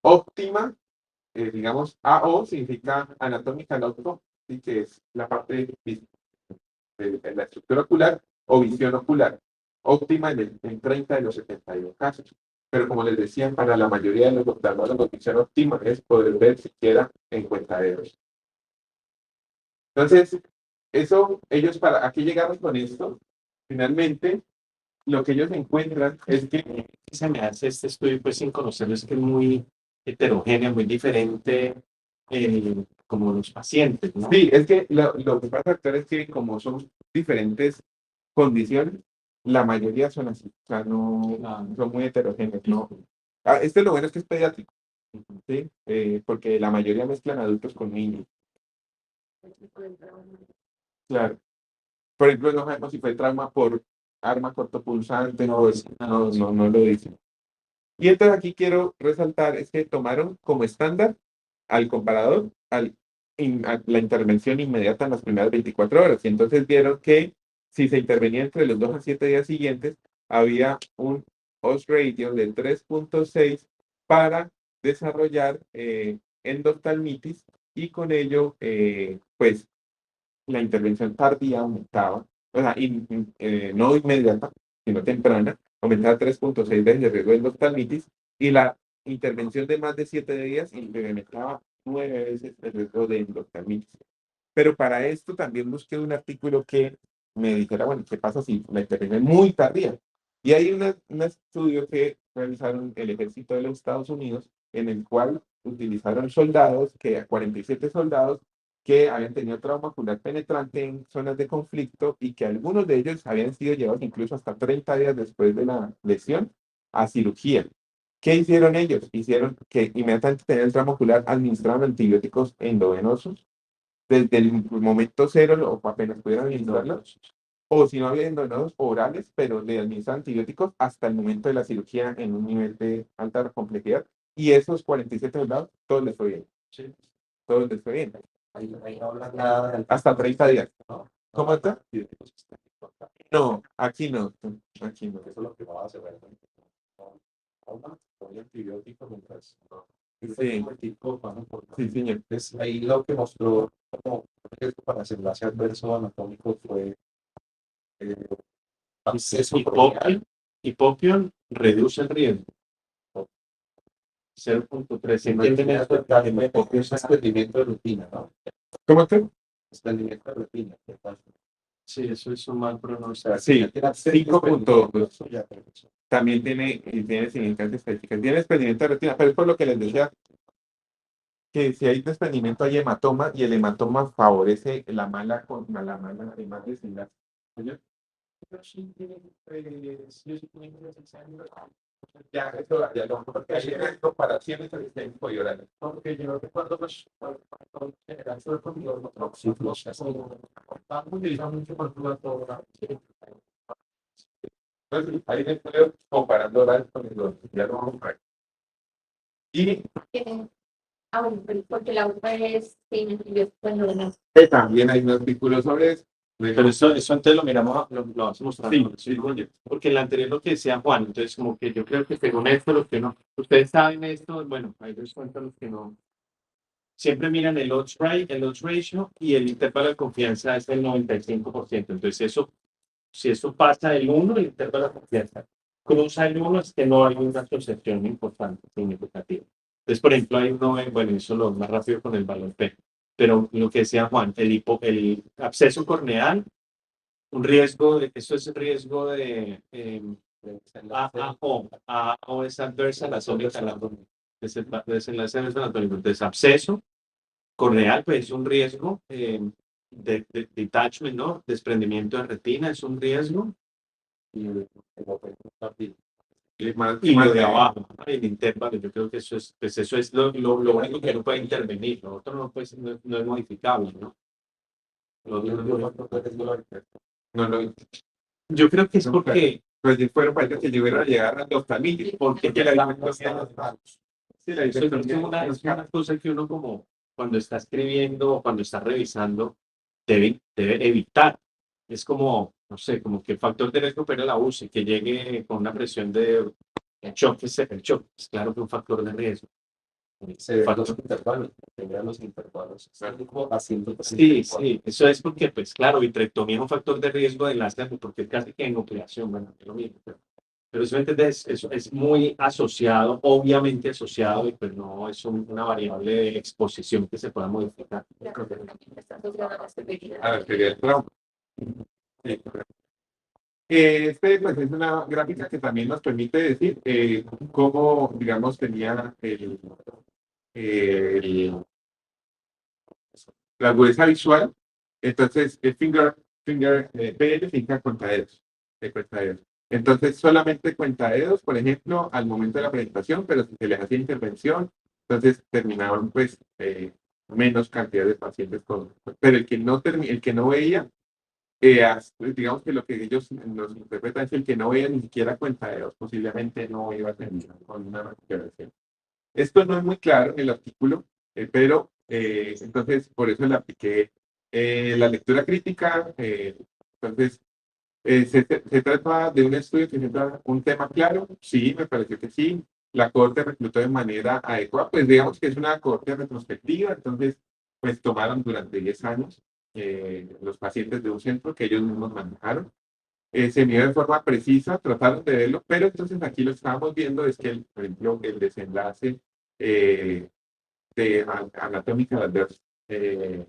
óptima, digamos, AO significa anatómica auto, y que es la parte de la estructura ocular o visión ocular óptima en 30 de los 72 casos. Pero como les decía, para la mayoría de los oftalmólogos, visión óptima es poder ver siquiera en cuentaderos. Entonces, eso, ellos, ¿a qué llegaron con esto? Finalmente, lo que ellos encuentran es que Se me hace este estudio, pues sin conocerlo, es que es muy heterogéneo, muy diferente, como los pacientes, ¿no? sí, es que lo que pasa, doctor, es que como son diferentes condiciones, la mayoría son así, o sea, no son muy heterogéneos, ¿no? Este lo bueno es que es pediátrico, ¿sí? Porque la mayoría mezclan adultos con niños. Claro. Por ejemplo, no sabemos si fue trauma por arma cortopulsante, no lo dicen. Y entonces aquí quiero resaltar es que tomaron como estándar al comparador a la intervención inmediata en las primeras 24 horas. Y entonces vieron que si se intervenía entre los 2 a 7 días siguientes, había un odds ratio de 3.6 para desarrollar endoftalmitis y con ello, pues, la intervención tardía aumentaba, o sea, no inmediata, sino temprana, aumentaba 3.6 veces el riesgo de endoftalmitis y la intervención de más de 7 días incrementaba 9 veces el riesgo de endoftalmitis. Pero para esto también busqué un artículo que me dijera, bueno, ¿qué pasa si la intervención es muy tardía? Y hay un estudio que realizaron el ejército de los Estados Unidos en el cual utilizaron soldados, que 47 soldados que habían tenido trauma ocular penetrante en zonas de conflicto y que algunos de ellos habían sido llevados incluso hasta 30 días después de la lesión a cirugía. ¿Qué hicieron ellos? Hicieron que inmediatamente tenían el trauma ocular, administraron antibióticos endovenosos desde el momento cero o apenas pudieran administrarlos, o si no había endovenosos orales, pero le administran antibióticos hasta el momento de la cirugía en un nivel de alta complejidad. Y esos 47 soldados, todos les fue bien. Sí. Todos les fue bien. Ahí no habla nada del Hasta 30 días. ¿no? ¿Cómo está? No, aquí no. Aquí no. Eso es lo que va a hacer. Con antibióticos mientras Sí, sí, señor. entonces, ahí lo que mostró como para desenlace adverso anatómico fue acceso hipopión reduce el riesgo. 0.3. ¿Entienden esto? El hipopio es desprendimiento de rutina, ¿no? ¿Cómo está? Desprendimiento de rutina. Sí, eso es un mal pronóstico. Sí, 5.2. También tiene significantes estadísticas. Tiene desprendimiento de retina, pero es por lo que les decía que si hay desprendimiento hay hematoma y el hematoma favorece la mala desenlace. Ya, eso ya lo porque hay comparaciones al sistema y orales. Porque yo recuerdo pues, cuando era sobre conmigo, no, sí, vamos a ir a mucho más duro todo, ¿no? Entonces, ahí me estoy comparando orales con el otro. Ya lo vamos a ver. Y Bueno, pero porque la otra es sin antibióticos, bueno, no. también hay un artículo sobre eso. Pero eso antes lo miramos, lo vamos a mostrar. Sí, Sí, porque en la anterior lo que decía Juan, entonces como que yo creo que según esto, lo que no, ustedes saben esto, bueno, ahí les cuento los que no. Siempre miran el odds ratio y el intervalo de confianza es el 95%. Entonces eso, si eso pasa del 1, el intervalo de confianza cruza el 1, es que no hay una asociación importante, significativa. Entonces, por ejemplo, hay uno, bueno, eso lo más rápido con el valor P. Pero lo que decía Juan, el absceso corneal, un riesgo, eso es riesgo de AO es adversa anatómica, es el desenlace anatómico. Entonces, absceso corneal, pues es un riesgo de detachment, ¿no? Desprendimiento de retina es un riesgo. Y lo de abajo, ¿no? El intervalo, yo creo que eso es, pues eso es lo único que no puede intervenir, lo otro no, pues, no es modificable, ¿no? Lo otro No lo yo creo que es porque, pues fueron países que llegaron a llegar a los familias. porque Que la diferencia sí, la eso es diferencia es una cosa que uno como cuando está escribiendo o cuando está revisando debe evitar. Es como, no sé, como que el factor de riesgo pero la use, que llegue con una presión de shock, el shock, es claro que es un factor de riesgo. Se ven los intervalos, tendrán los intervalos. Como haciendo Sí, sí, eso es porque, pues claro, vitrectomía es un factor de riesgo de enlace, porque es casi que en nucleación, bueno, es lo mismo. Pero eso, ¿entendés? Eso es muy asociado, obviamente asociado, y pues no es una variable de exposición que se pueda modificar. a la teoría del trauma. Sí. Pues, es una gráfica que también nos permite decir cómo, digamos, tenía el- la agudeza visual. Entonces, el PL significa cuentadedos, de cuentadedos. Entonces, solamente cuentadedos, por ejemplo, al momento de la presentación, pero si se les hacía intervención, entonces terminaban, pues, menos cantidad de pacientes con. Pero el que no veía, digamos que lo que ellos nos interpretan es el que no veía ni siquiera cuentadedos, posiblemente no iba a terminar con una recuperación. Esto no es muy claro en el artículo, pero entonces por eso le apliqué la lectura crítica. Entonces, ¿se trata de un estudio que centra un tema claro? Sí, me pareció que sí. La cohorte reclutó de manera adecuada, pues digamos que es una cohorte retrospectiva, entonces pues tomaron durante 10 años los pacientes de un centro que ellos mismos manejaron. Se midió de forma precisa, trataron de verlo, pero entonces aquí lo que estábamos viendo es que, por ejemplo, el desenlace de anatómica adverso, el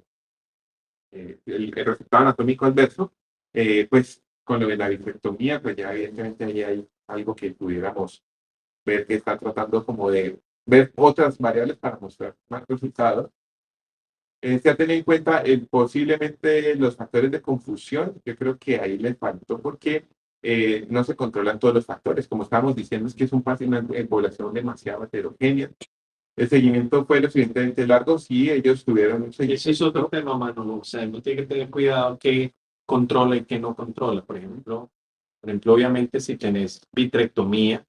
resultado anatómico adverso, pues con lo de la vitrectomía, pues ya evidentemente ahí hay algo que pudiéramos ver que está tratando como de ver otras variables para mostrar más resultados. Se ha tenido en cuenta posiblemente los factores de confusión. Yo creo que ahí les faltó porque no se controlan todos los factores. Como estábamos diciendo, es que es un paciente en población demasiado heterogénea. El seguimiento fue lo suficientemente largo. Sí, ellos tuvieron un seguimiento. Ese es otro tema, mano. O sea, uno tiene que tener cuidado qué controla y qué no controla. Por ejemplo, obviamente, si tenés vitrectomía,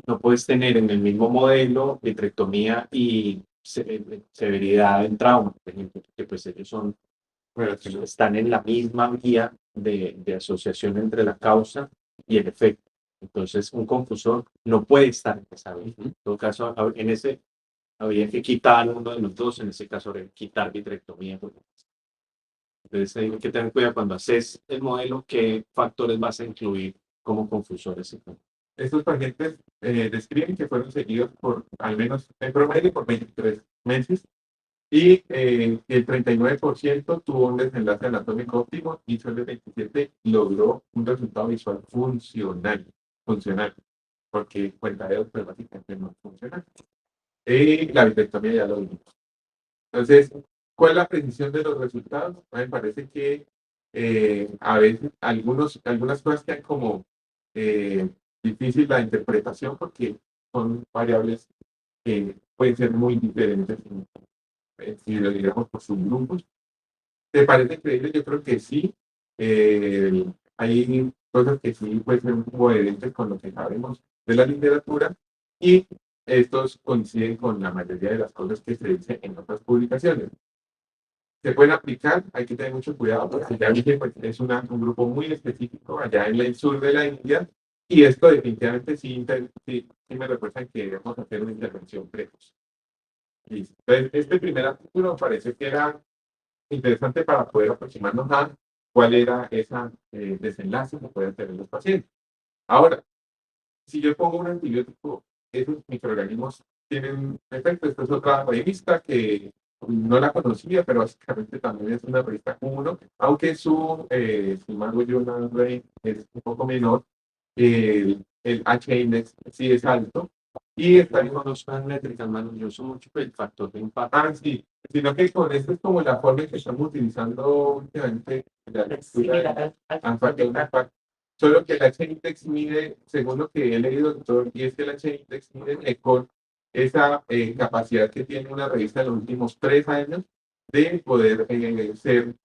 no puedes tener en el mismo modelo vitrectomía y severidad en trauma, por ejemplo, porque pues ellos están en la misma vía de asociación entre la causa y el efecto. Entonces, un confusor no puede estar en esa vía. En todo caso, en ese habría que quitar uno de los dos, en ese caso, habría que quitar vitrectomía. Entonces, hay que tener cuidado cuando haces el modelo, qué factores vas a incluir como confusores. Estos pacientes describen que fueron seguidos por al menos en promedio por 23 meses y el 39% tuvo un desenlace anatómico óptimo y solo el 27% logró un resultado visual funcional, porque cuenta de pues básicamente no funciona. La vitrectomía ya lo vimos. Entonces, ¿cuál es la precisión de los resultados? Me parece que a veces algunas cosas quedan como difícil la interpretación porque son variables que pueden ser muy diferentes si lo digamos por subgrupos. ¿Te parece increíble? Yo creo que sí. Hay cosas que sí pueden ser coherentes con lo que sabemos de la literatura y estos coinciden con la mayoría de las cosas que se dicen en otras publicaciones. Se pueden aplicar, hay que tener mucho cuidado porque ya dije, pues, es un grupo muy específico allá en el sur de la India y esto definitivamente sí me recuerda que debemos hacer una intervención precoz. Listo. Entonces, este primer artículo me parece que era interesante para poder aproximarnos a cuál era ese desenlace que pueden tener los pacientes. Ahora, si yo pongo un antibiótico, esos microorganismos tienen efecto. Esta es otra revista que no la conocía, pero básicamente también es una revista común, aunque su, si mal yo, es un poco menor, el H-index sí es alto. Y está También conozco las métricas, mano, yo uso mucho el factor de impacto. sí, sino que con esto es como la forma en que estamos utilizando últimamente la Es lectura similar al al factor de impacto. Solo que el H-index mide, según lo que he leído, doctor, y es que el H-index mide mejor esa capacidad que tiene una revista en los últimos 3 años de poder ser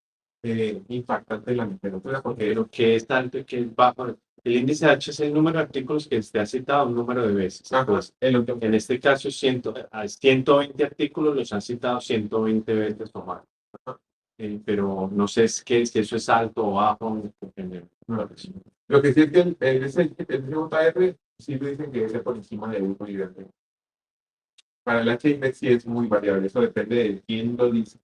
impactante en la literatura, porque Lo que es alto y que es bajo. El índice H es el número de artículos que se ha citado un número de veces. ajá, Pues, el último- en este caso, 120 artículos los han citado 120 veces o más. Pero no sé si eso es alto o bajo. no, lo que sí es que el SJR sí lo dicen que es por encima de 1 y de para el H-index sí es muy variable, eso depende de quién lo dice.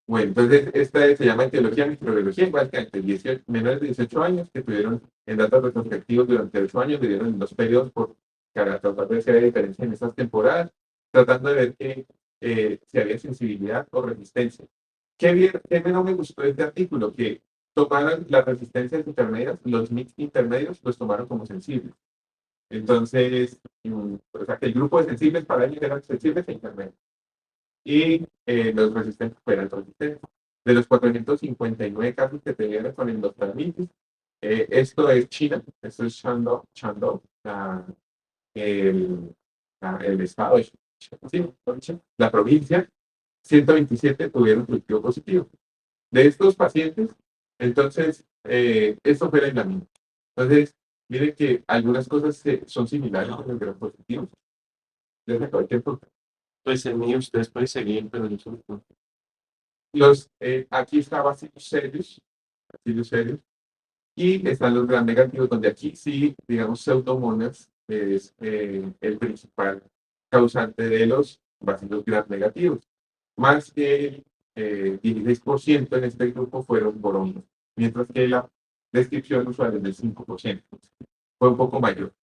Bueno, entonces esta se llama etiología microbiología, igual que entre 18, menores de 18 años que tuvieron en datos retrospectivos durante 8 años, dividieron en 2 periodos para tratar de ver si había diferencia en estas temporadas, tratando de ver si había sensibilidad o resistencia. ¿Qué no me gustó de este artículo? Que tomaron las resistencias intermedias, los mix intermedios, los tomaron como sensibles. Entonces, o sea, que el grupo de sensibles para ellos eran sensibles e intermedios. Y los resistentes fueran resistentes. De los 459 casos que tenían con endoftalmitis, esto es China, esto es Shandong, el, el estado de la provincia, 127 tuvieron cultivo positivo. De estos pacientes, entonces, esto fue el aislamiento. Entonces, miren que algunas cosas son similares a los gram positivos. Desde cualquier punto. Pues el mío, ustedes pueden seguir, pero yo solo. Aquí está Bacillus cereus, y están los gram negativos, donde aquí sí, digamos, Pseudomonas es el principal causante de los bacillus gram negativos. Más que el 16% en este grupo fueron boronos, mientras que la descripción usual es del 5%. Fue un poco mayor.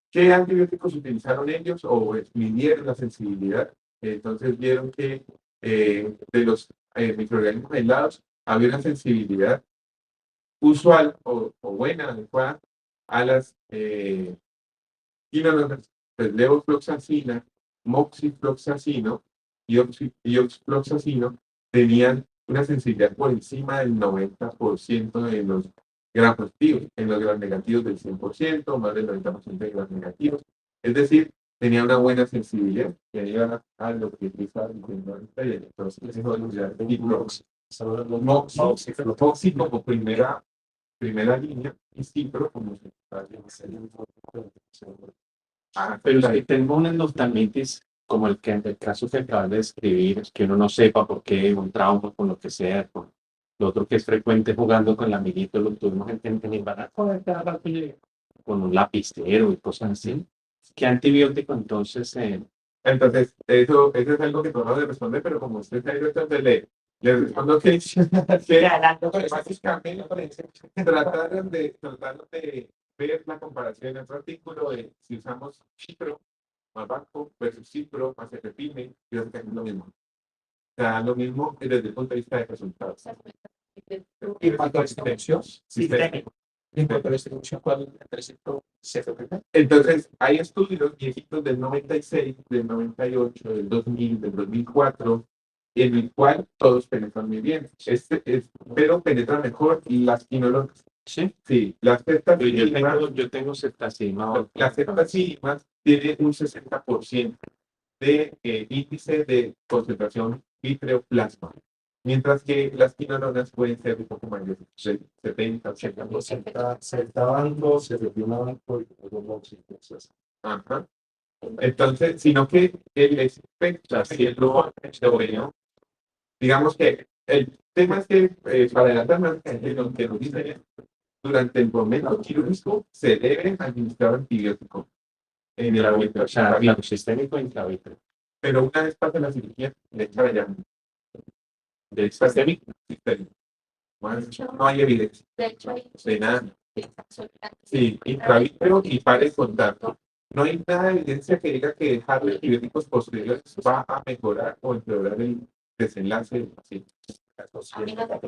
¿Qué antibióticos utilizaron ellos o midieron la sensibilidad? Entonces vieron que de los microorganismos aislados había una sensibilidad usual o buena, adecuada a las quinolonas, pues, levofloxacina, moxifloxacino y oxfloxacino tenían una sensibilidad por encima del 90% de los gram positivos, en los gram negativos del 100%, más del 90% de gram negativos. Es decir, tenía una buena sensibilidad que iba a lo que utiliza entonces eso es moxi como primera línea y cipro como Pero si tengo una endoftalmitis, como el caso que acabas de describir, que uno no sepa por qué, un trauma, con lo que sea, con lo otro que es frecuente jugando con el amiguito, lo tuvimos en Ibarra, con un lapicero y cosas así. ¿Qué antibiótico entonces? Entonces, eso es algo que tratamos de responder, pero como usted está ahí, entonces le respondo que básicamente trataron de ver la comparación en otro artículo de si usamos cipro más bajo versus cipro más efepime, y básicamente es lo mismo. O sea, lo mismo desde el punto de vista de resultados. Y en cuanto a distribución, Sistémico. en cuanto a distribución, ¿cuál se representa? Entonces, hay estudios viejitos del 96, del 98, del 2000, del 2004, en el cual todos penetran muy bien. Pero penetran mejor las quinolonas. Sí, Sí, las pero ceftazidima, yo tengo ceftasima. las ceftazidima tienen un 60% de índice de concentración vitreoplasma, mientras que las quinolonas pueden ser un poco mayores, 70, 80%. Banco, se refiere banco y luego entonces, Ajá. Entonces, sino que el efecto haciendo bueno, digamos que el tema es que para adelantar más, lo que nos dice durante el momento quirúrgico se debe administrar antibiótico en el momento, O sea, claro, sistémico e intravítero. pero una vez pasa la cirugía, le echa ya Del sistémico, no hay evidencia De hecho, hay de nada. absolutamente Sí, intravítero y para el contacto. No hay nada de evidencia que diga que dejar los antibióticos posteriores va a mejorar o empeorar el desenlace del paciente. a mí no me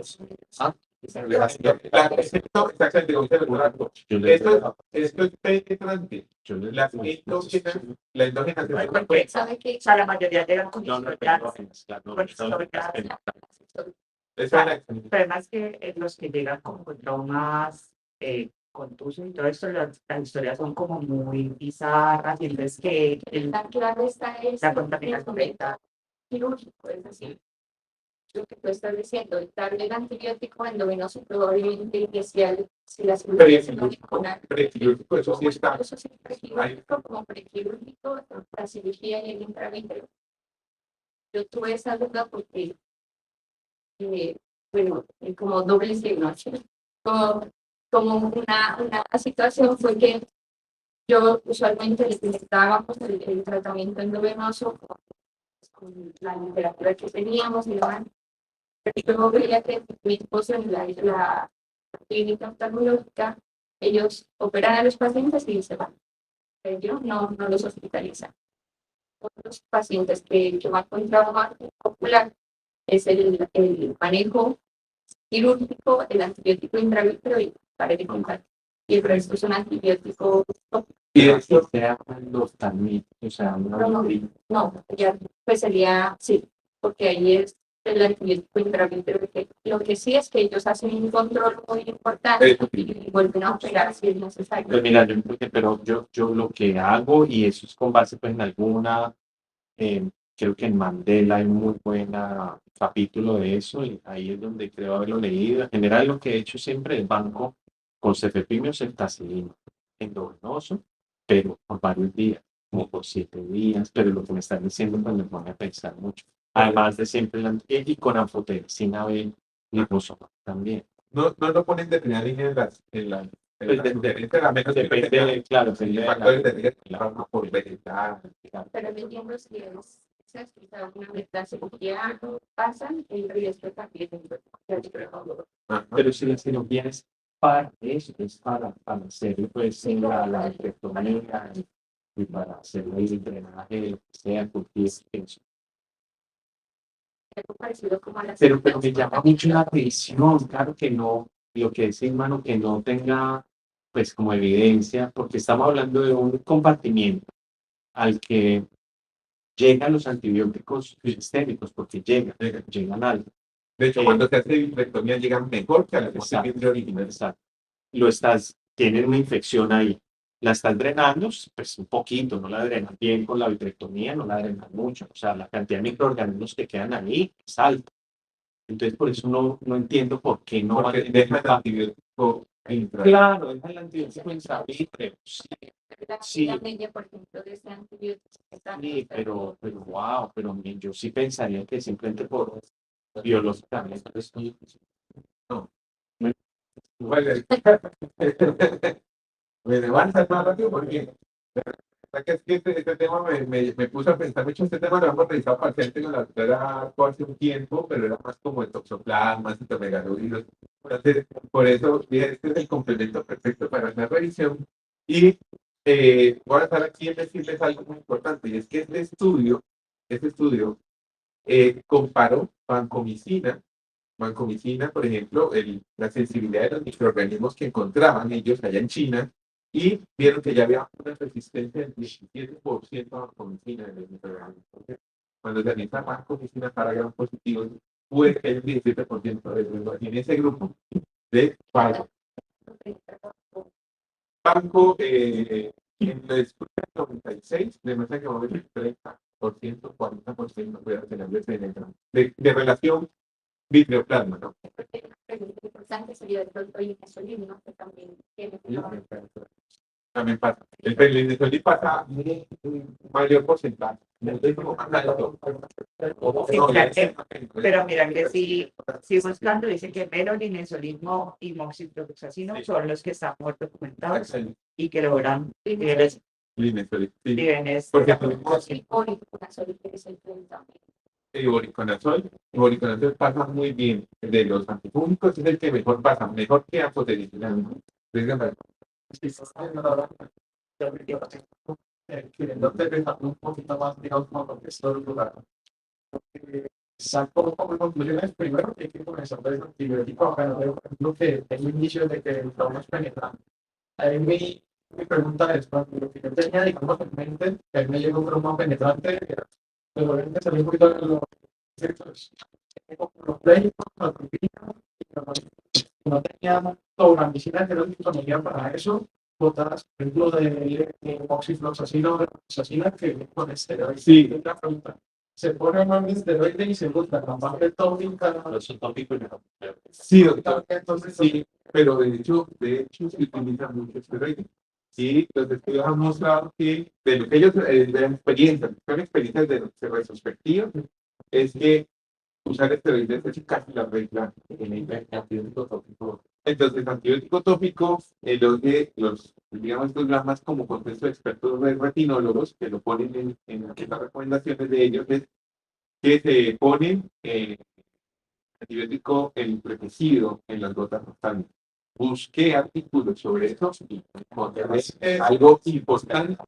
Ah, La efecto exactamente como dice el laboratorio. yo le Esto es penetrante. Las endógenas, la endógena se Porque sabe que o sea, la mayoría llegan con no, no, historias, claro, no, con no, historias, esa es la pero además que los que llegan como con traumas contusos y todo esto, las historias son como muy bizarras, y entonces que la clave está es la el contaminación quirúrgico, es decir, lo que tú estás diciendo, darle el antibiótico endovenoso probablemente inicial, si la cirugía se va a mejorar. prequirúrgico, eso sí está. Eso sí, prequirúrgico como prequirúrgico, la cirugía y el intravítero. Yo tuve esa duda porque, bueno, como doble diagnóstico, como, como una situación fue que yo usualmente les dábamos el tratamiento endovenoso con la literatura que teníamos y demás. Pero yo veía que mi esposo en la clínica oftalmológica, ellos operan a los pacientes y se van. Ellos no los hospitalizan. Otros pacientes que van con trauma ocular es el manejo quirúrgico, el antibiótico intravítero y pared de contacto. Y el resto son antibióticos. Y eso sea los también, o sea, No, ya pues sería, sí, porque ahí es el antibiótico intravítero. Lo que sí es que ellos hacen un control muy importante y vuelven a operar si es necesario. Pues mira, pero yo lo que hago, y eso es con base pues en alguna, creo que en Mandela hay un muy buen capítulo de eso, y ahí es donde creo haberlo leído. En general lo que he hecho siempre es banco con cefepime o ceftazidima endovenoso, pero por varios días, como por 7 días, pero lo que me están diciendo pues me pone a pensar mucho. Además de siempre y con anfotericina B, liposoma también. No lo ponen de primera línea Pues depende, claro, depende de factores de riesgo, trauma por vegetal. Pero me entiendo si es alguna vez la cirugía no pasa, el riesgo también es Pero si la cirugía es para eso, es para hacer pues la vitrectomía y para hacer el drenaje, lo que sea, curtir eso. algo parecido como a la Pero me llama mucho la atención, claro que no, lo que es hermano, que no tenga pues como evidencia, porque estamos hablando de un compartimiento al que llegan los antibióticos sistémicos, porque llegan al. De hecho, cuando se hace vitrectomía llegan mejor que a la vitrectomía original. Exacto. Tienen una infección ahí. La estás drenando, pues un poquito, no la drenas bien con la vitrectomía, no la drenas mucho. O sea, la cantidad de microorganismos que quedan ahí es alta. Entonces, por eso no entiendo por qué no Porque van deja el antibiótico Claro, deja el antibiótico intravítreo. Sí, la media, por ejemplo, de ese antibiótico. sí, pero wow, pero yo sí pensaría que simplemente por biológicamente estoy. No. Bueno, me levantas más rápido porque es que este tema me puso a pensar mucho. Este tema lo hemos revisado parcialmente con la doctora hace un tiempo, pero era más como el toxoplasma, citomegalovirus. Entonces, por eso dije, este es el complemento perfecto para una revisión. Y voy a estar aquí en decirles algo muy importante, y es que este estudio comparó vancomicina, por ejemplo, la sensibilidad de los microorganismos que encontraban ellos allá en China, y vieron que ya había una resistencia del 17% a vancomicina en los microorganismos. Cuando se analiza vancomicina para gram positivos, puede que haya un 17% de riesgo en ese grupo de fallo. blanco, en la disputa 96, demuestra que va a haber 30%, 40% puede tener de relación vitreoplasma, ¿no? Porque una pregunta importante sería el producto inesolino, que también tiene que ver. También pasa. El prednisolón pasa un mayor porcentaje. Pero mira que si buscando dice que meloninesolismo y moxifloxacino Sí. son los que están muy documentados Excelente. y que logran niveles Linesolid, sí. niveles Porque Sí, una solita que es el 30. el boriconazol pasa muy bien. De los antifúngicos es el que mejor pasa, mejor que apotelicilina. Queriendo aterrizar un poquito más, digamos, como profesor rural. Saco como conclusiones, primero que hay que comenzar desde antibiótico, acá por ejemplo, que tengo indicios de que el trauma es penetrante. Ahí mi pregunta es, cuando lo que yo tenía, digamos, en mente, que a mí me llegó un trauma penetrante, pero obviamente salió un poquito de los efectos. Los médicos, la turbina, no tenía tauramicina, que era disponibilidad para eso, botadas, por ejemplo, de moxifloxacina o de moxifloxacina, que con esteroides. Sí. Otra pregunta. Se pone un esteroide y se busca la parte tópica. Pero es un tópico y no. Sí, doctor. Entonces, Sí, pero de hecho se utiliza mucho esteroide. Sí, los estudios han mostrado que de lo que ellos, de la experiencia, son experiencias de retrospectivas, es que usar esteroides es casi la regla en el antibiótico tópico. Entonces, antibiótico tópico, digamos, estos dramas como contexto de expertos retinólogos que lo ponen en las recomendaciones de ellos, es que se ponen antibiótico enfrecido en las gotas rostales. Busqué artículos sobre eso y encontré algo importante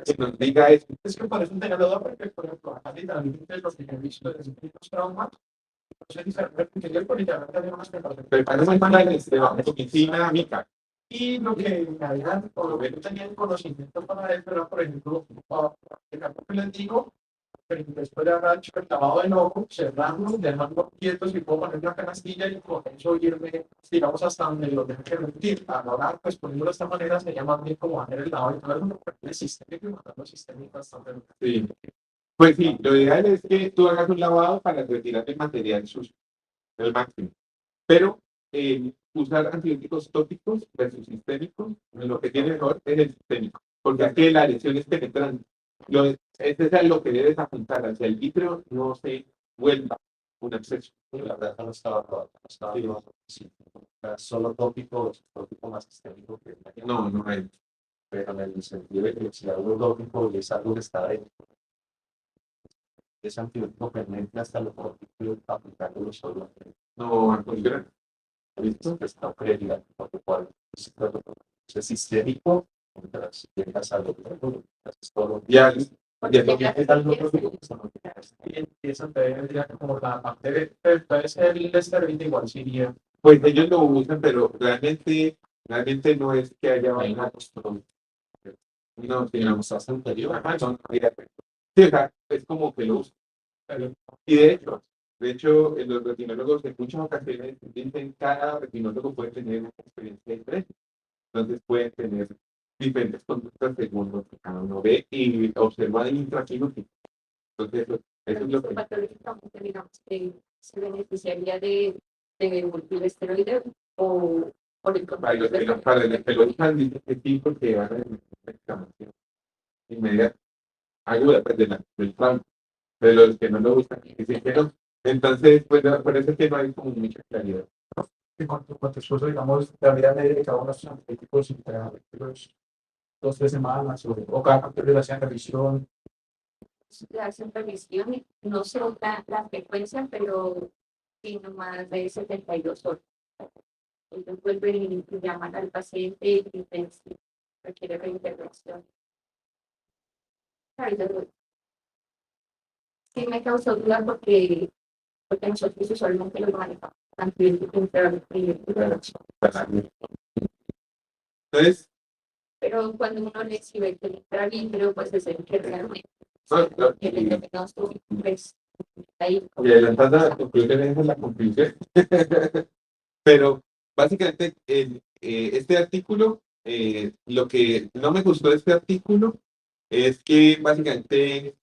que nos diga eso. es que parece un tenedor porque, por ejemplo, acá literalmente lo que yo he visto desde los traumas, no sé si se repite, yo por literalmente tenía unas preparaciones. Pero para eso manuales de medicina mica. Y lo que me habían, o lo que yo tenía el conocimiento para eso era, por ejemplo, el campo que les digo, pero después de haber hecho el lavado de ojo, cerrarlo, dejarlo quietos y puedo poner una canastilla y con eso irme, digamos, hasta donde lo deje que rendir. Ahora, pues poniéndolo de esta manera, sería más bien como hacer el lavado y todo eso, porque el sistémico y matarlo sistémico bastante. Sí. Pues sí, lo ideal es que tú hagas un lavado para retirar el material sucio, el máximo. Pero usar antibióticos tópicos versus sistémicos, lo que tiene mejor es el sistémico, porque aquí la lesión es penetrante. Este es lo que debes apuntar hacia el vítreo, no se vuelva un absceso. La verdad no estaba probando, no estaba probando. Sí, solo tópico más sistémico que No, no hay. pero en el sentido de que si algo tópico es algo que está dentro. Ese antibiótico penetra hasta los tópicos aplicándolo solo. No, al contrario. ¿Listo? Está previa, por lo cual es sistémico, mientras llegas a lo que haces todo. Ya, Porque ya, ya Es algo se tópico que se no tiene. Y empieza a tener ya como la parte de, entonces el esteroide igual sería. pues ellos lo usan, pero realmente no es que haya Hay una una postura no, en la mostaza anterior. ajá, no, sí, o sea, es como que lo usan. Y de hecho, los retinólogos en muchas ocasiones dicen cada retinólogo puede tener una experiencia diferente. Entonces pueden tener diferentes conductas según lo que cada uno ve y observa de intraquirúrgico. Entonces, eso es lo que patológicamente, digamos, que se beneficiaría de el esteroide o el para los que lo usan dicen que sí, porque van a tener una inflamación inmediata. Ayuda pues, del trauma. De los que no lo usan, dicen que no. Entonces, pues por eso es que no hay como mucha claridad. En cuanto a su uso, digamos, la vida media de cada uno de estos antibióticos entre los 2-3 semanas o cada cuánto le hacían revisión. le hacen revisión y no sé la frecuencia, pero sí, no más de 72 horas. Entonces vuelven y llaman al paciente y dicen si requiere reintervención. Sí me causó duda porque nosotros usualmente lo manejamos antibiótico Entonces, pero cuando uno le escribe que le entra bien, pero pues es el que realmente que le menos pues ahí. y adelantando la conclusión, esa es la conclusión. Pero básicamente este artículo lo que no me gustó de este artículo es que básicamente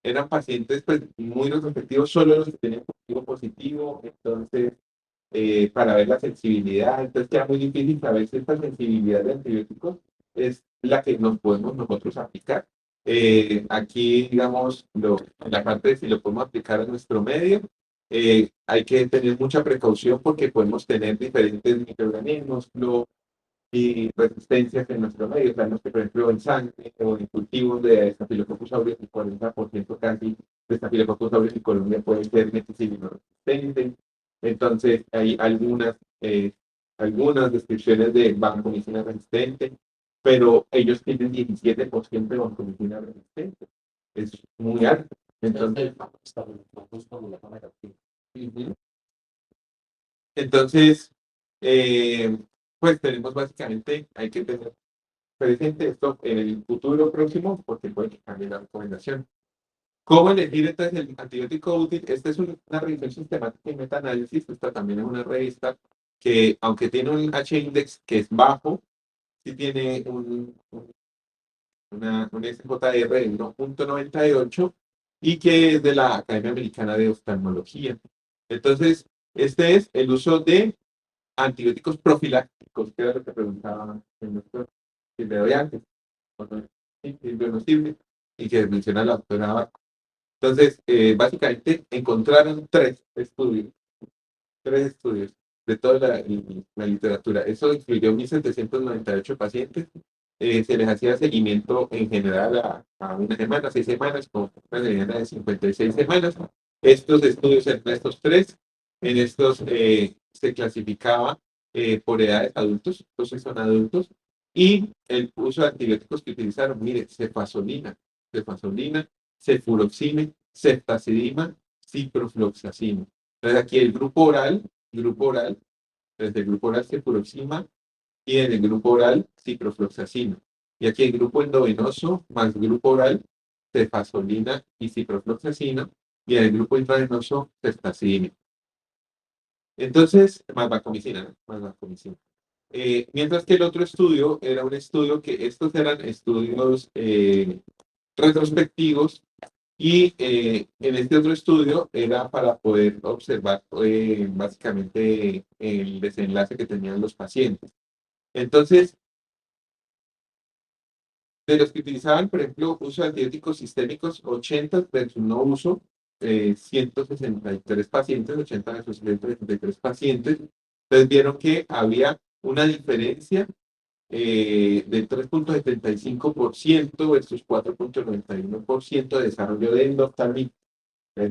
eran pacientes pues, muy retrospectivos, solo los que tenían positivo, entonces para ver la sensibilidad, entonces queda muy difícil saber si esta sensibilidad de antibióticos es la que nos podemos nosotros aplicar. Aquí, digamos, la parte de si lo podemos aplicar a nuestro medio, hay que tener mucha precaución porque podemos tener diferentes microorganismos y resistencias en nuestro medio. Sabemos que, por ejemplo, en sangre o en cultivos de Staphylococcus aureus, el 40% casi de Staphylococcus aureus en Colombia puede ser meticilino resistente. Entonces, hay algunas descripciones de vancomicina resistente, pero ellos tienen 17% de vancomicina resistente. Es muy alto. Entonces, ujú. Entonces, pues tenemos básicamente, hay que tener presente esto en el futuro próximo porque puede que cambie la recomendación. ¿Cómo elegir entonces el antibiótico útil? Esta es una revisión sistemática y metaanálisis. Esta también es una revista que, aunque tiene un H-index que es bajo, sí tiene un SJR de 1.98 y que es de la Academia Americana de Oftalmología. Entonces, este es el uso de antibióticos profilácticos, que era lo que preguntaba el doctor, si le doy antes, o no, sí, sirve o no sirve, y que menciona la doctora Abarca. Entonces, básicamente encontraron tres estudios de toda la literatura. Eso incluyó 1.798 pacientes. Se les hacía seguimiento en general a una semana, 6 semanas, con una mediana de 56 semanas. Estos estudios entre estos tres, en estos se clasificaba por edades adultos, entonces son adultos, y el uso de antibióticos que utilizaron, mire, cefazolina, cefuroxime, ceftazidima, ciprofloxacina. Entonces aquí el grupo oral, desde el grupo oral cefuroxima y en el grupo oral ciprofloxacina. Y aquí el grupo endovenoso más grupo oral cefazolina y ciprofloxacina y en el grupo intravenoso ceftazidima. Entonces, más vancomicina, ¿no? Más vancomicina. Mientras que el otro estudio era un estudio que estos eran estudios retrospectivos y en este otro estudio era para poder observar básicamente el desenlace que tenían los pacientes. Entonces, de los que utilizaban, por ejemplo, uso de antibióticos sistémicos, 80 versus no uso, 163 pacientes, 80 versus 163 pacientes. Entonces vieron que había una diferencia de 3.75% versus 4.91% de desarrollo de endoftalmitis, de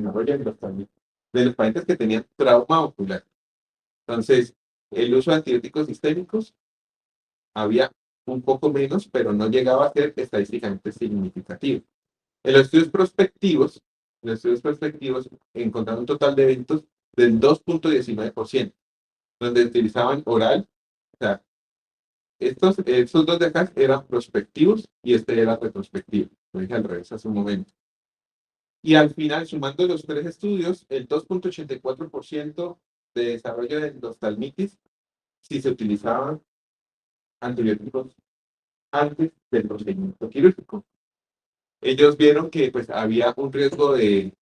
los pacientes que tenían trauma ocular. Entonces, el uso de antibióticos sistémicos había un poco menos, pero no llegaba a ser estadísticamente significativo. En los estudios prospectivos encontraron un total de eventos del 2.19%, donde utilizaban oral, o sea, estos dos de acá eran prospectivos y este era retrospectivo. Lo dije al revés hace un momento. Y al final, sumando los tres estudios, el 2.84% de desarrollo de endoftalmitis si se utilizaban antibióticos antes del procedimiento quirúrgico. Ellos vieron que pues, había un riesgo de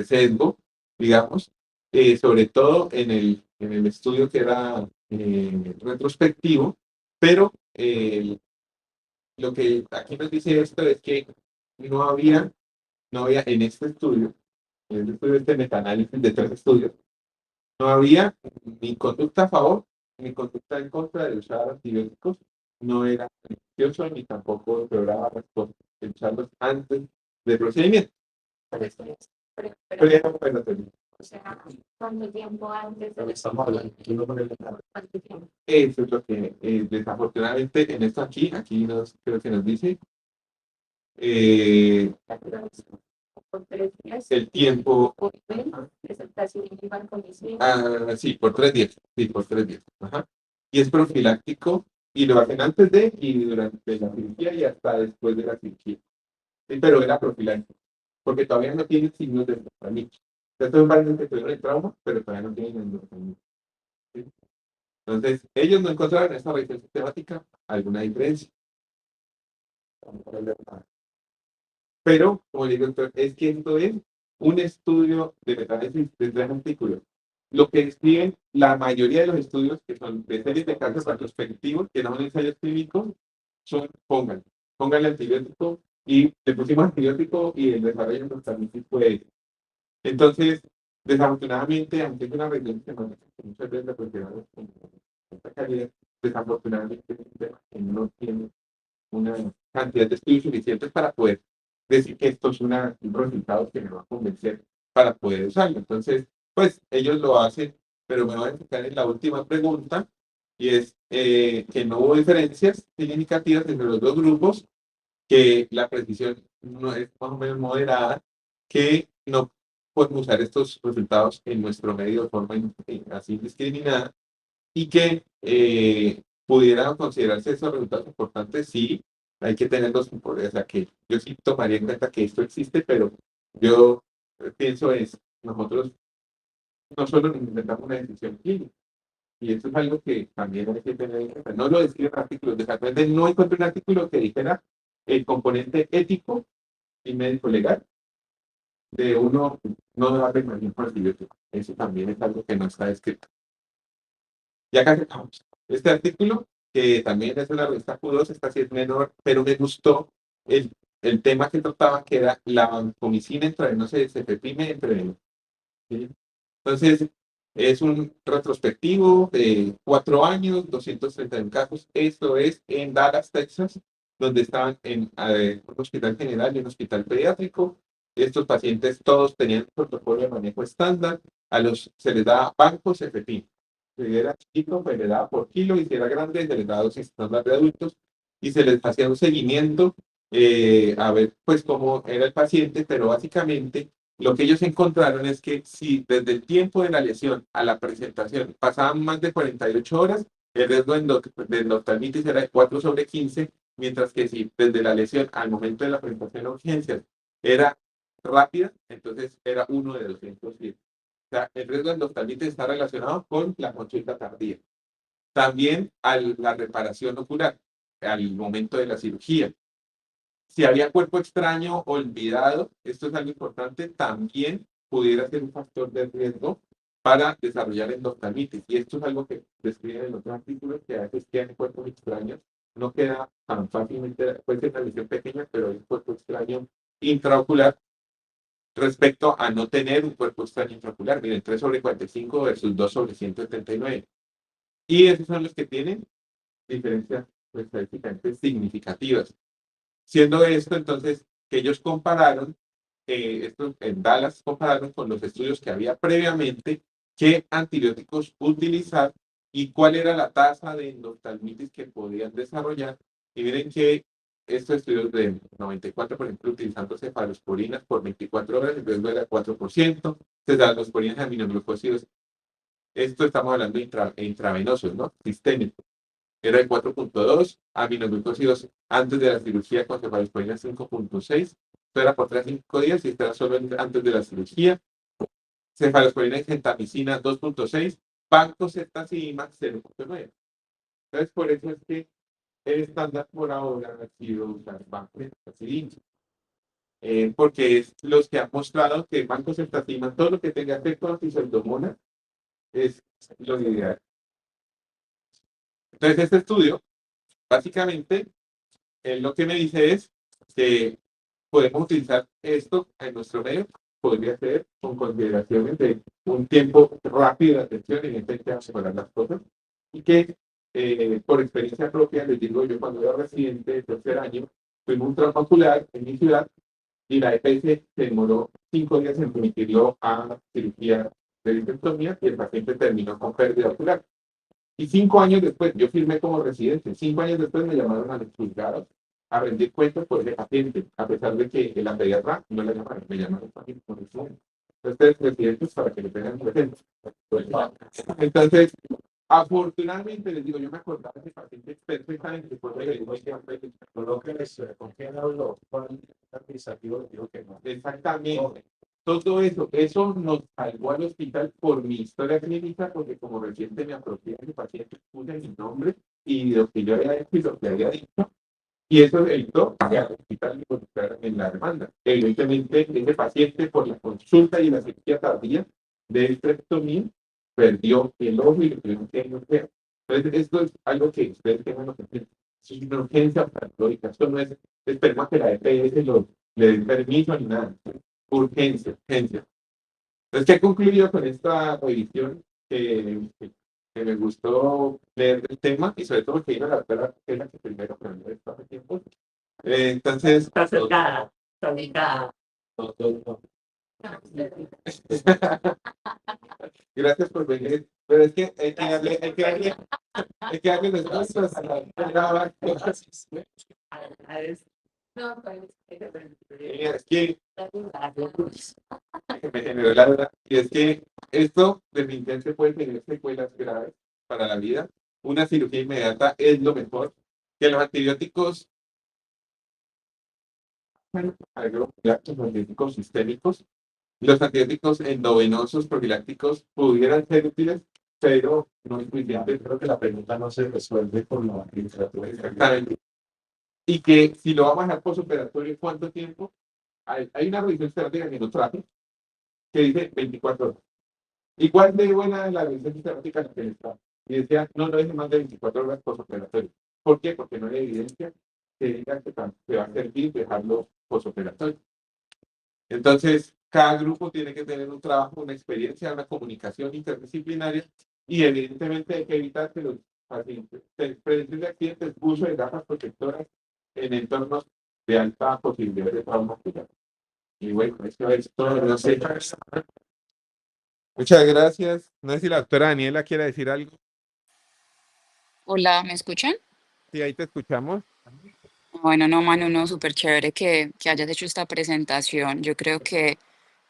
sesgo, digamos, sobre todo en el estudio que era retrospectivo, pero lo que aquí nos dice esto es que no había en este estudio, este metaanálisis de tres estudios, no había ni conducta a favor ni conducta en contra de usar antibióticos, no era beneficioso ni tampoco empeoraba respuesta de usarlos antes del procedimiento. Pero esto es Preoperatorio. o sea, ¿cuánto tiempo antes de Estamos hablando, aquí no ponen cuánto tiempo? Eso es lo que desafortunadamente en esto aquí creo que nos dice Por 3 días. el tiempo. Presentación y vancomicina. Sí, por 3 días. Sí, por 3 días. Ajá. Y es profiláctico y lo hacen antes de y durante la cirugía y hasta después de la cirugía. Sí, pero era profiláctico, porque todavía no tienen signos de endoftalmitis. Estos pacientes que tuvieron el trauma, pero todavía no tienen endoftalmitis. ¿Sí? Entonces, ellos no encontraron en esta revisión sistemática alguna diferencia. Pero, como digo, es que esto es un estudio de metaanálisis de 3 artículos. Lo que escriben la mayoría de los estudios, que son de series de casos retrospectivos, que no son ensayos clínicos, son pónganle antibiótico, y le pusimos antibiótico y el desarrollo de también fue. Entonces, desafortunadamente, aunque es una revisión que muchas veces la consideramos con esta calidad, desafortunadamente es un tema que no tiene una cantidad de estudios suficientes para poder decir que esto es un resultado que me va a convencer para poder usarlo. Entonces, pues ellos lo hacen, pero me voy a enfocar en la última pregunta, y es que no hubo diferencias significativas entre los dos grupos, que la precisión no es más o menos moderada, que no podemos usar estos resultados en nuestro medio de forma así discriminada, y que pudieran considerarse esos resultados importantes. Sí, hay que tenerlos, o sea, que yo sí tomaría en cuenta que esto existe, pero yo pienso es, nosotros no solo inventamos una decisión clínica, y eso es algo que también hay que tener en cuenta. No lo describen artículos, exactamente no encontré un artículo que dijera el componente ético y médico legal de uno no darle mayor por antibiótico. Eso también es algo que no está escrito. Ya casi acabamos. Este artículo, que también es de la revista Q2, esta sí es menor, pero me gustó el tema que trataba, que era la vancomicina intravenosa y el cefepime intravenoso. ¿Sí? Entonces, es un retrospectivo de 4 años, 231 casos. Esto es en Dallas, Texas, donde estaban en un hospital general y un hospital pediátrico. Estos pacientes todos tenían un protocolo de manejo estándar. Se les da banco cefepime. Si era chiquito, se le daba por kilo, y si era grande, se les daba dosis estándar de adultos, y se les hacía un seguimiento a ver pues cómo era el paciente, pero básicamente lo que ellos encontraron es que si desde el tiempo de la lesión a la presentación pasaban más de 48 horas, el riesgo de endoctamitis era de 4/15, mientras que si desde la lesión al momento de la presentación a urgencias era rápida, entonces era 1 de 210. O sea, el riesgo de endoctamitis está relacionado con la consulta tardía. También a la reparación ocular, al momento de la cirugía. Si había cuerpo extraño olvidado, esto es algo importante, también pudiera ser un factor de riesgo para desarrollar endoctamitis. Y esto es algo que describen en otros artículos, que a veces quedan cuerpos extraños, no queda tan fácilmente, puede ser una lesión pequeña, pero hay un cuerpo extraño intraocular respecto a no tener un cuerpo extraño intraocular. Miren, 3/45 versus 2/179. Y esos son los que tienen diferencias pues, estadísticamente significativas. Siendo esto, entonces, que ellos compararon, esto en Dallas compararon con los estudios que había previamente, qué antibióticos utilizar y cuál era la tasa de endoctalmitis que podían desarrollar. Y miren que estos estudios de 94, por ejemplo, utilizando cefalosporinas por 24 horas, el riesgo era 4%, cefalosporinas y aminoglucósidos, esto estamos hablando de intravenosos, ¿no? Sistémicos. Era de 4.2, aminoglucósidos antes de la cirugía con cefalosporina 5.6, esto era por 3 a 5 días y esto era solo antes de la cirugía. Cefalosporina y gentamicina 2.6, vancomycina 0.9. Entonces, por eso es que el estándar por ahora ha sido usar vancomycina, porque es los que han mostrado que vancomycina, todo lo que tenga efecto antiseudomonas, es lo ideal. Entonces, este estudio, básicamente, lo que me dice es que podemos utilizar esto en nuestro medio, podría ser con consideraciones de un tiempo rápido de atención, en este que mejorar las cosas, y que por experiencia propia, les digo, yo cuando era residente de 3er año, fuimos un trauma ocular en mi ciudad, y la EPS se demoró 5 días en remitirlo a cirugía de vitrectomía, y el paciente terminó con pérdida ocular. Y 5 años después, yo firmé como residente, 5 años después me llamaron a los juzgados a rendir cuentas por ese paciente, a pesar de que la pediatra no la llamaron, me llamaron también por residente. Entonces, residentes para que lo tengan presente. Entonces, afortunadamente, les digo, yo me acordaba de ese paciente perfectamente, porque le digo, Lo que les confían a los administrativos, digo que no. exactamente. Todo eso nos salvó al hospital por mi historia clínica, porque como reciente me apropié de mi paciente, puse mi nombre y lo que yo había hecho y lo que había dicho, y eso evitó que al hospital involucraran en la demanda. Evidentemente, ese paciente, por la consulta y la cirugía tardía de estrectomía, perdió el ojo y le tuvieron que bloquear. Entonces, esto es algo que ustedes tengan que entender. Es una urgencia patológica. Esto no es, esperemos que la EPS le dé permiso ni nada. Urgencia, urgencia. Entonces, ¿qué he concluido con esta revisión? Que me gustó leer el tema y sobre todo que iba a la doctora, que es la que primero aprendió esto hace tiempo. Entonces, Está cercada, está ubicada. gracias por venir. Pero es que hay que darle los gustos a la doctora. No, pues, Es que me generó la duda. Y es que esto definitivamente puede tener secuelas graves para la vida. Una cirugía inmediata es lo mejor. Que los antibióticos, bueno, los antibióticos sistémicos, los antibióticos endovenosos profilácticos pudieran ser útiles, pero no es suficiente. Creo que la pregunta no se resuelve por la literatura. Exactamente. Y que si lo vamos a dejar postoperatorio, ¿cuánto tiempo? Hay una revisión estratégica que no traje que dice 24 horas. Igual de buena la revisión sistemática que les traje. Y decía, no deje más de 24 horas postoperatorio. ¿Por qué? Porque no hay evidencia que diga que va a servir dejarlo postoperatorio. Entonces, cada grupo tiene que tener un trabajo, una experiencia, una comunicación interdisciplinaria y evidentemente hay que evitar que los pacientes se presenten accidentes, uso de gafas protectoras en entornos de alta posibilidad de trauma ocular. Y bueno, eso es todo. No sé. Muchas gracias. No sé si la doctora Daniela quiere decir algo. Hola, ¿me escuchan? Sí, ahí te escuchamos. Bueno, no, Manu, no, súper chévere que hayas hecho esta presentación. Yo creo que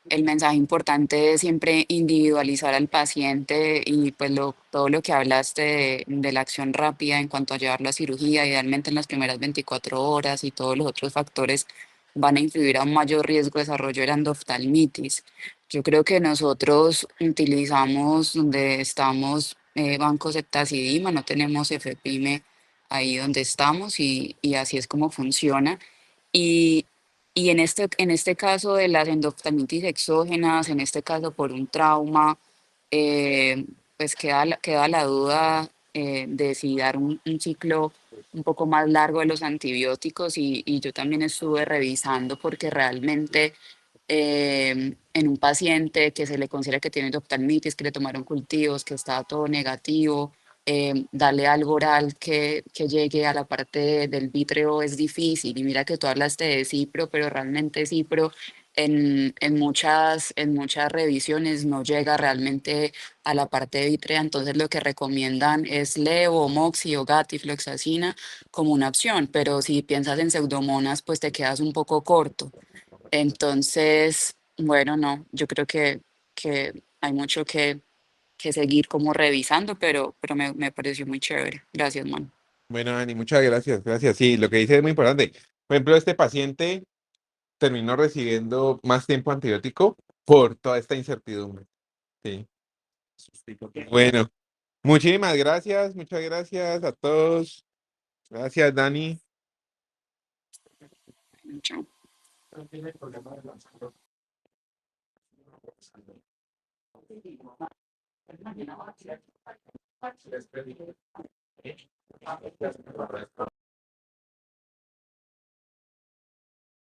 el mensaje importante es siempre individualizar al paciente y pues todo lo que hablaste de la acción rápida en cuanto a llevarlo a cirugía, idealmente en las primeras 24 horas y todos los otros factores van a influir a un mayor riesgo de desarrollo de la endoftalmitis. Yo creo que nosotros utilizamos donde estamos Banco Septacidima, no tenemos FPIME ahí donde estamos y así es como funciona. Y, y en este caso de las endoftalmitis exógenas, en este caso por un trauma, pues queda la duda de si dar un ciclo un poco más largo de los antibióticos y yo también estuve revisando porque realmente en un paciente que se le considera que tiene endoftalmitis, que le tomaron cultivos, que está todo negativo, darle algo oral que llegue a la parte del vítreo es difícil. Y mira que tú hablaste de cipro, pero realmente cipro en muchas revisiones no llega realmente a la parte vítrea. Entonces lo que recomiendan es levo, moxi o gatifloxacina como una opción. Pero si piensas en pseudomonas, pues te quedas un poco corto. Entonces, bueno, no, yo creo que hay mucho que seguir como revisando, pero me pareció muy chévere. Gracias, man. Bueno, Dani, muchas gracias. Gracias. Sí, lo que dice es muy importante. Por ejemplo, este paciente terminó recibiendo más tiempo antibiótico por toda esta incertidumbre. Sí. Bueno, muchísimas gracias, muchas gracias a todos. Gracias, Dani. Chao. No tiene problema de lanzarlo.